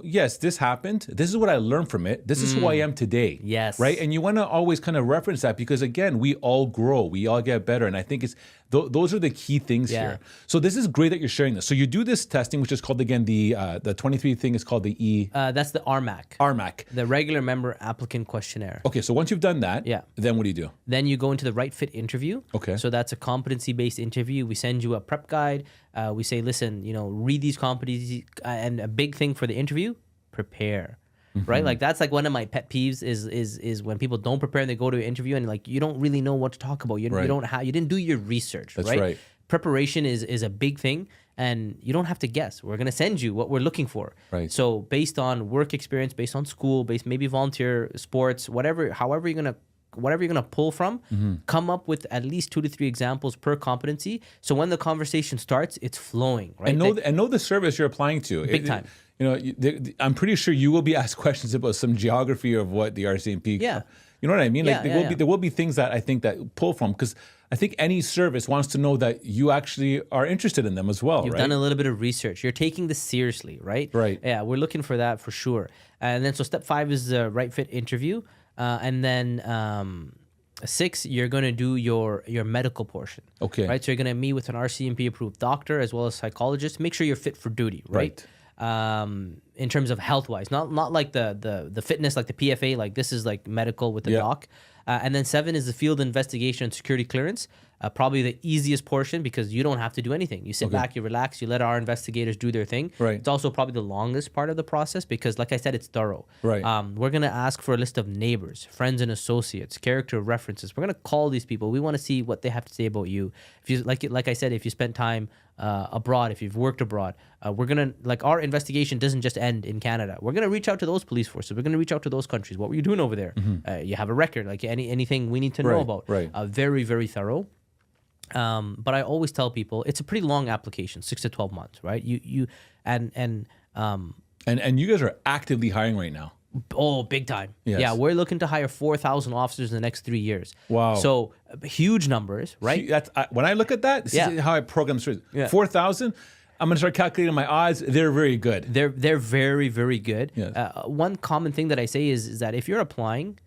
Yes, this happened. This is what I learned from it. This is who I am today. Yes. Right? And you want to always kind of reference that because, again, we all grow. We all get better. And I think it's those are the key things here. So this is great that you're sharing this. So you do this testing, which is called, again, the 23 thing is called the E. That's the RMAC. RMAC. The Regular Member Applicant Questionnaire. Okay, so once you've done that, then what do you do? Then you go into the right fit interview. Okay. So that's a competency-based interview. We send you a prep guide. We say, listen, you know, read these competencies. And a big thing for the interview, prepare. Right? Like, that's like one of my pet peeves is when people don't prepare and they go to an interview and, like, you don't really know what to talk about. You didn't do your research. That's right. Preparation is a big thing, and you don't have to guess. We're going to send you what we're looking for. Right. So based on work experience, based on school, based maybe volunteer, sports, whatever you're going to pull from, come up with at least 2 to 3 examples per competency. So when the conversation starts, it's flowing, right? And know the service you're applying to. Big time. You know, I'm pretty sure you will be asked questions about some geography of what the RCMP. Yeah. You know what I mean? Yeah, Like there will be things that I think that pull from, because I think any service wants to know that you actually are interested in them as well. You've done a little bit of research. You're taking this seriously, right? Right. Yeah, we're looking for that for sure. And then so step 5 is the right fit interview. And then 6, you're going to do your medical portion. Okay. Right? So you're going to meet with an RCMP approved doctor as well as psychologist. Make sure you're fit for duty, right? In terms of health wise, not like the fitness, like the PFA, like this is like medical with the doc. And then 7 is the field investigation and security clearance. Probably the easiest portion because you don't have to do anything. You sit back, you relax, you let our investigators do their thing. Right. It's also probably the longest part of the process because, like I said, it's thorough. Right. We're going to ask for a list of neighbors, friends and associates, character references. We're going to call these people. We want to see what they have to say about you. If you like I said, if you spent time abroad, if you've worked abroad, we're going to, our investigation doesn't just end in Canada. We're going to reach out to those police forces. We're going to reach out to those countries. What were you doing over there? You have a record, like anything we need to know about. Right. Very, very thorough. But I always tell people it's a pretty long application, 6 to 12 months, right? And you guys are actively hiring right now. Oh, big time. Yes. Yeah, we're looking to hire 4,000 officers in the next 3 years. Wow. So huge numbers, right? When I look at that, this is how I program this. 4,000, I'm going to start calculating my odds. They're very good. They're very, very good. Yes. One common thing that I say is that if you're applying,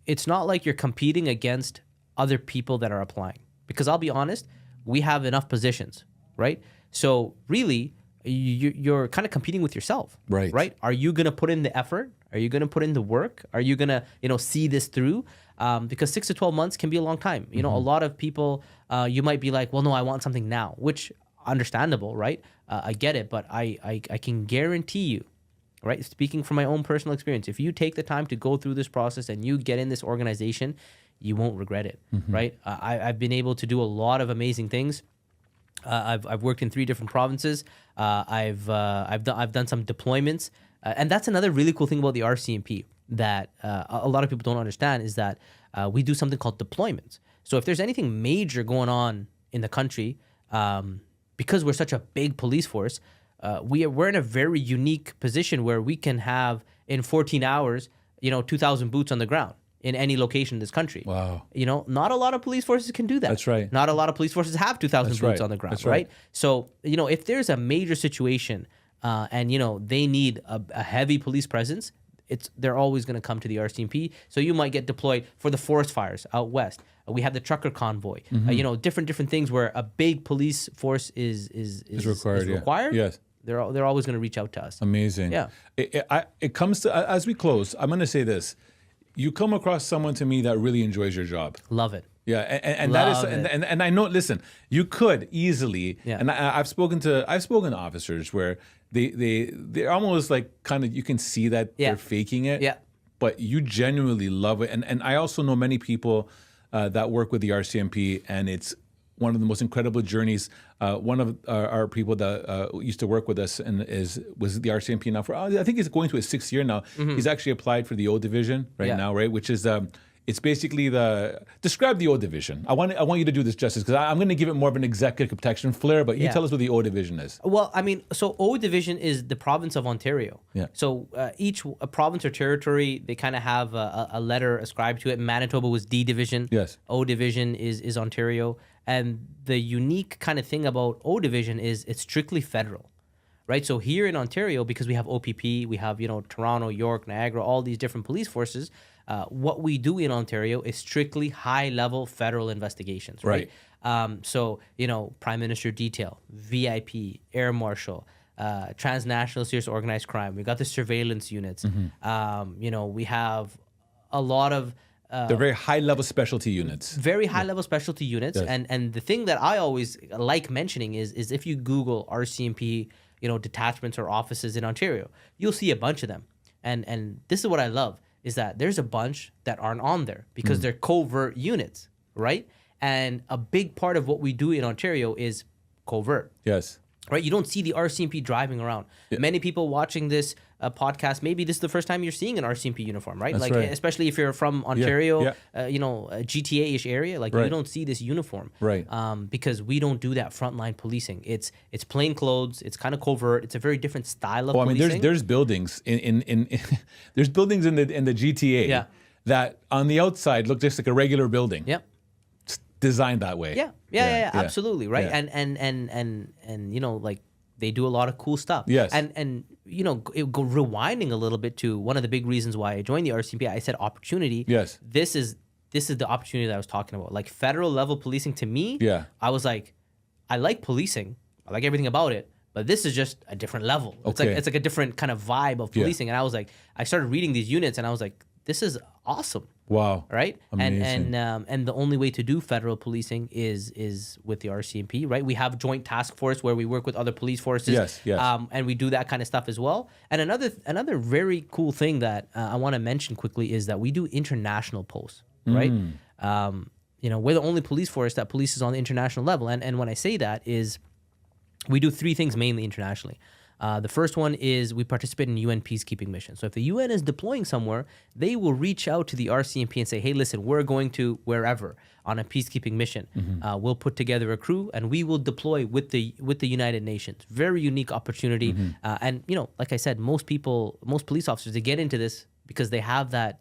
it's not like you're competing against other people that are applying. Because I'll be honest, we have enough positions, right? So really, you're kind of competing with yourself, right? Right? Are you going to put in the effort? Are you going to put in the work? Are you going to, see this through? Because 6 to 12 months can be a long time. You know, a lot of people, you might be like, well, no, I want something now, which understandable, right? I get it, but I can guarantee you, right? Speaking from my own personal experience, if you take the time to go through this process and you get in this organization, you won't regret it, right? I've been able to do a lot of amazing things. I've worked in 3 different provinces. I've done some deployments, and that's another really cool thing about the RCMP that a lot of people don't understand is that we do something called deployments. So if there's anything major going on in the country, because we're such a big police force, we're in a very unique position where we can have in 14 hours, 2,000 boots on the ground in any location in this country. Wow. Not a lot of police forces can do that. That's right. Not a lot of police forces have 2,000 boots on the ground, That's right. So, if there's a major situation and they need a heavy police presence, they're always going to come to the RCMP. So you might get deployed for the forest fires out west. We have the trucker convoy. Different things where a big police force is required. Yes. They're always going to reach out to us. Amazing. Yeah. It comes to, as we close, I'm going to say this. You come across someone to me that really enjoys your job. Love it. Yeah, and that is, and I know. Listen, you could easily, and I've spoken to officers where they're almost like kind of, you can see that they're faking it. Yeah. But you genuinely love it, and I also know many people that work with the RCMP, and it's one of the most incredible journeys. One of our people that used to work with us was the RCMP now for, I think he's going to his 6th year now. He's actually applied for the O Division now, right? Which is it's basically describe the O Division. I want you to do this justice, because I'm going to give it more of an executive protection flair, but you tell us what the O Division is. Well, I mean, so O Division is the province of Ontario. Yeah. So each province or territory, they kind of have a letter ascribed to it. Manitoba was D Division. Yes. O Division is Ontario. And the unique kind of thing about O Division is it's strictly federal, right? So here in Ontario, because we have OPP, we have, Toronto, York, Niagara, all these different police forces, what we do in Ontario is strictly high-level federal investigations, right? So, Prime Minister Detail, VIP, Air Marshal, transnational serious organized crime. We got the surveillance units. We have a lot of... They're very high-level specialty units. Very high-level specialty units. Yes. And the thing that I always like mentioning is if you Google RCMP, detachments or offices in Ontario, you'll see a bunch of them. And this is what I love, is that there's a bunch that aren't on there because they're covert units, right? And a big part of what we do in Ontario is covert. Yes. Right? You don't see the RCMP driving around. Yeah. Many people watching this podcast, maybe this is the first time you're seeing an RCMP uniform, right? That's right. Especially if you're from Ontario, a GTA-ish area, you don't see this uniform. Right. Because we don't do that frontline policing. It's plain clothes, it's kind of covert, it's a very different style of policing. I mean, there's buildings in there's buildings in the GTA that on the outside look just like a regular building. Yep. Designed that way. Yeah, absolutely, right? Yeah. And they do a lot of cool stuff. Yes. And rewinding a little bit to one of the big reasons why I joined the RCMP, I said opportunity. Yes. This is the opportunity that I was talking about. Like federal level policing to me, I was like, I like policing. I like everything about it. But this is just a different level. Okay. It's like a different kind of vibe of policing. And I was like, I started reading these units and I was like, this is awesome. Wow. Right? Amazing. And the only way to do federal policing is with the RCMP, right? We have joint task force where we work with other police forces. Yes. And we do that kind of stuff as well. And another very cool thing that I want to mention quickly is that we do international posts, right? We're the only police force that polices on the international level. And when I say that is we do 3 things mainly internationally. The first one is we participate in UN peacekeeping missions. So if the UN is deploying somewhere, they will reach out to the RCMP and say, hey, listen, we're going to wherever on a peacekeeping mission. We'll put together a crew and we will deploy with the United Nations. Very unique opportunity. And, like I said, most police officers, they get into this because they have that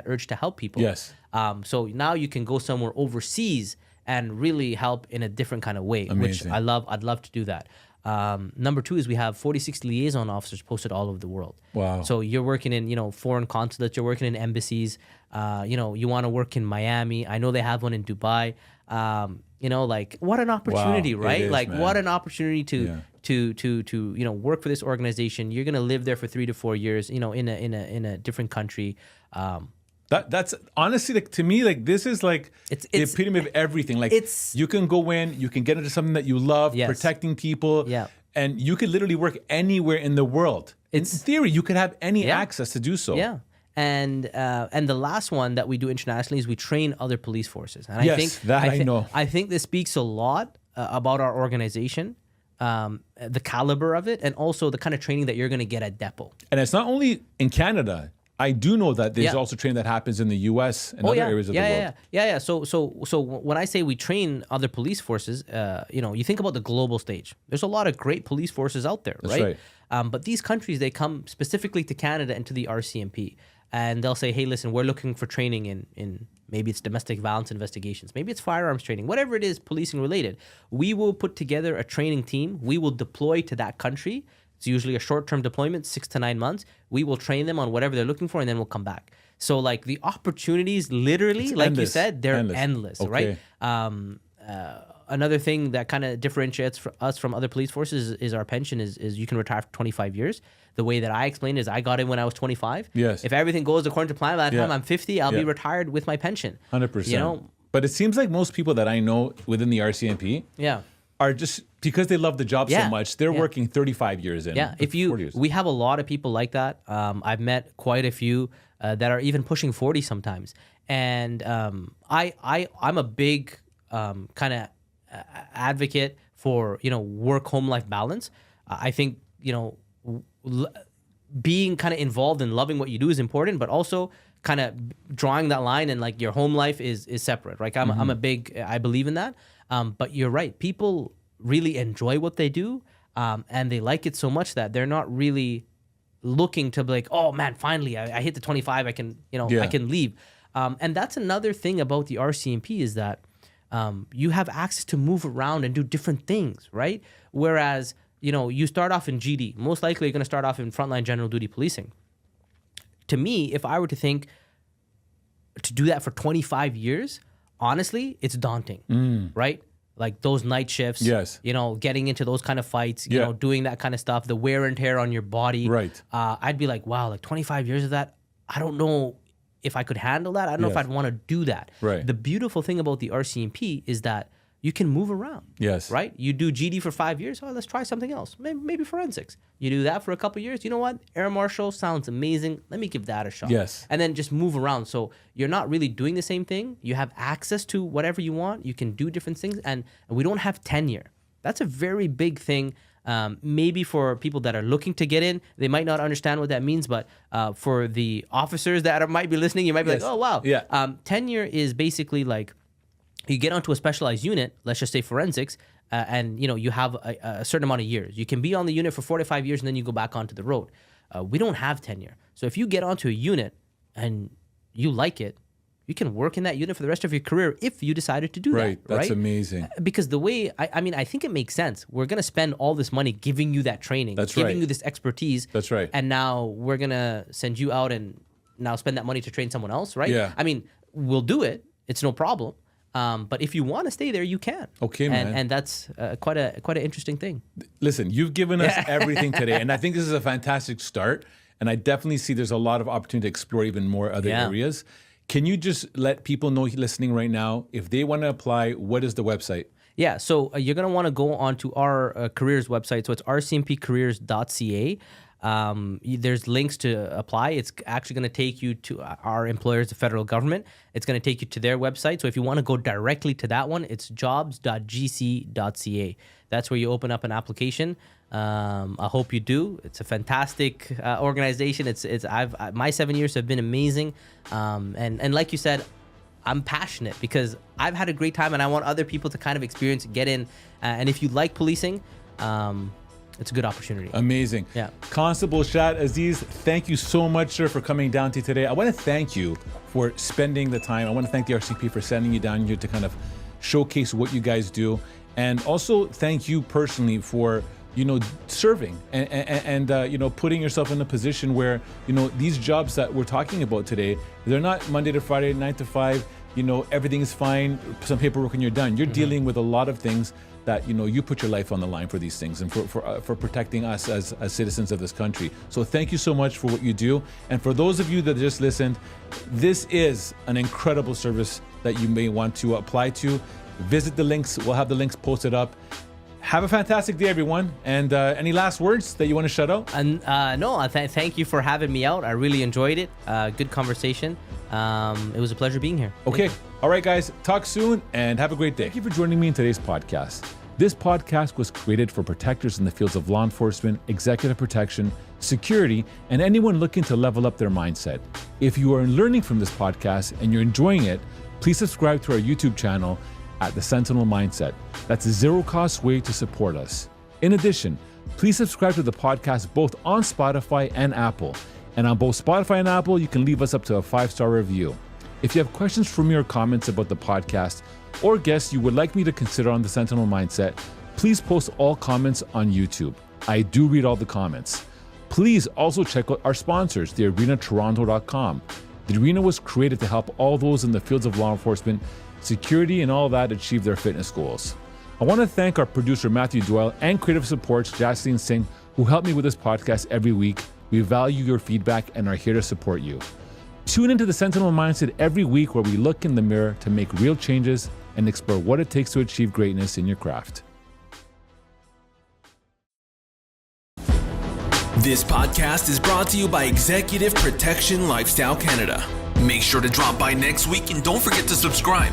urge to help people. Yes. So now you can go somewhere overseas and really help in a different kind of way, Amazing. Which I love. I'd love to do that. Number 2 is we have 46 liaison officers posted all over the world. Wow. So you're working in, foreign consulates, you're working in embassies, you want to work in Miami. I know they have one in Dubai. What an opportunity, right? Is, man. What an opportunity to work for this organization. You're going to live there for 3 to 4 years, in a different country. That's honestly, to me, this is the epitome of everything. You can go in, you can get into something that you love, protecting people, and you could literally work anywhere in the world. In theory, you could have any access to do so. Yeah. And the last one that we do internationally is we train other police forces. And I know. I think this speaks a lot about our organization, the caliber of it, and also the kind of training that you're going to get at depot. And it's not only in Canada. I do know that there's also training that happens in the U.S. and other areas of the world. Yeah. So when I say we train other police forces, you think about the global stage. There's a lot of great police forces out there, right? But these countries, they come specifically to Canada and to the RCMP. And they'll say, hey, listen, we're looking for training in maybe it's domestic violence investigations, maybe it's firearms training, whatever it is, policing related. We will put together a training team. We will deploy to that country It's usually a short-term deployment, 6 to 9 months. We will train them on whatever they're looking for, and then we'll come back. So like the opportunities, literally, It's like endless. you said, they're Endless. endless, Okay. right? Another thing that kind of differentiates us from other police forces is our pension is you can retire for 25 years. The way that I explained is I got in when I was 25. Yes. If everything goes according to plan, by the Yeah. time I'm 50, I'll Yeah. be retired with my pension. 100%. You know? But it seems like most people that I know within the RCMP Yeah. are just, because they love the job so Yeah. much, they're Yeah. working 35 years in. Yeah, if 40 years. we have a lot of people like that. I've met quite a few that are even pushing 40 sometimes, and I'm a big kind of advocate for work home life balance. I think being kind of involved and loving what you do is important, but also kind of drawing that line and like your home life is separate. Right? I'm a big I believe in that. But you're right. People really enjoy what they do, and they like it so much that they're not really looking to be like, oh man, finally I hit the 25. I can I can leave. And that's another thing about the RCMP is that you have access to move around and do different things, right? Whereas you start off in GD, most likely you're going to start off in frontline general duty policing. To me, if I were to think to do that for 25 years, honestly, it's daunting, right? Like those night shifts, Yes. Getting into those kind of fights, Yeah. doing that kind of stuff, the wear and tear on your body. Right. I'd be like, wow, like 25 years of that, I don't know if I could handle that. I don't know if Yes. I'd want to do that. Right. The beautiful thing about the RCMP is that you can move around. Yes. Right? You do GD for 5 years. Oh, let's try something else. Maybe forensics. You do that for a couple of years. You know what? Air Marshal sounds amazing. Let me give that a shot. Yes. And then just move around. So you're not really doing the same thing. You have access to whatever you want. You can do different things. And we don't have tenure. That's a very big thing. Maybe for people that are looking to get in, they might not understand what that means. But for the officers that might be listening, you might be Yes. like, oh, wow. Yeah. Tenure is basically like, you get onto a specialized unit, let's just say forensics, and you have a certain amount of years. You can be on the unit for 4 to 5 years, and then you go back onto the road. We don't have tenure. So if you get onto a unit and you like it, you can work in that unit for the rest of your career if you decided to do Right. that. That's amazing. Because the way, I think it makes sense. We're going to spend all this money giving you that training, That's giving right. you this expertise. That's right. And now we're going to send you out and now spend that money to train someone else, right? Yeah. I mean, we'll do it. It's no problem. But if you want to stay there, you can. Okay, man. And that's quite an interesting thing. Listen, you've given us everything today, and I think this is a fantastic start. And I definitely see there's a lot of opportunity to explore even more other Yeah. areas. Can you just let people know listening right now, if they want to apply, what is the website? Yeah, so you're going to want to go onto our careers website. So it's rcmpcareers.ca. There's links to apply. It's actually going to take you to our employers, the federal government. It's going to take you to their website. So if you want to go directly to that one, it's jobs.gc.ca. That's where you open up an application. I hope you do. It's a fantastic organization. My 7 years have been amazing. And like you said, I'm passionate because I've had a great time and I want other people to kind of experience, get in. And if you like policing, it's a good opportunity. Amazing. Yeah. Constable Shaad Azeez, thank you so much, sir, for coming down to today. I want to thank you for spending the time. I want to thank the RCP for sending you down here to kind of showcase what you guys do. And also thank you personally for, serving and putting yourself in a position where, these jobs that we're talking about today, they're not Monday to Friday, 9 to 5, everything is fine, some paperwork and you're done. You're dealing with a lot of things that, you put your life on the line for these things and for protecting us as citizens of this country. So thank you so much for what you do. And for those of you that just listened, this is an incredible service that you may want to apply to. Visit the links. We'll have the links posted up. Have a fantastic day, everyone. And any last words that you want to shout out? And thank you for having me out. I really enjoyed it. Good conversation. It was a pleasure being here. Okay. All right, guys. Talk soon and have a great day. Thank you for joining me in today's podcast. This podcast was created for protectors in the fields of law enforcement, executive protection, security, and anyone looking to level up their mindset. If you are learning from this podcast and you're enjoying it, please subscribe to our YouTube channel at the Sentinel Mindset. That's a zero-cost way to support us. In addition, please subscribe to the podcast both on Spotify and Apple. And on both Spotify and Apple, you can leave us up to a 5-star review. If you have questions for me or comments about the podcast or guests you would like me to consider on the Sentinel Mindset, please post all comments on YouTube. I do read all the comments. Please also check out our sponsors, thearenatoronto.com. The Arena was created to help all those in the fields of law enforcement, security, and all that achieve their fitness goals. I want to thank our producer, Matthew Doyle, and creative supports, Jaslyn Singh, who help me with this podcast every week. We value your feedback and are here to support you. Tune into the Sentinel Mindset every week, where we look in the mirror to make real changes and explore what it takes to achieve greatness in your craft. This podcast is brought to you by Executive Protection Lifestyle Canada. Make sure to drop by next week and don't forget to subscribe.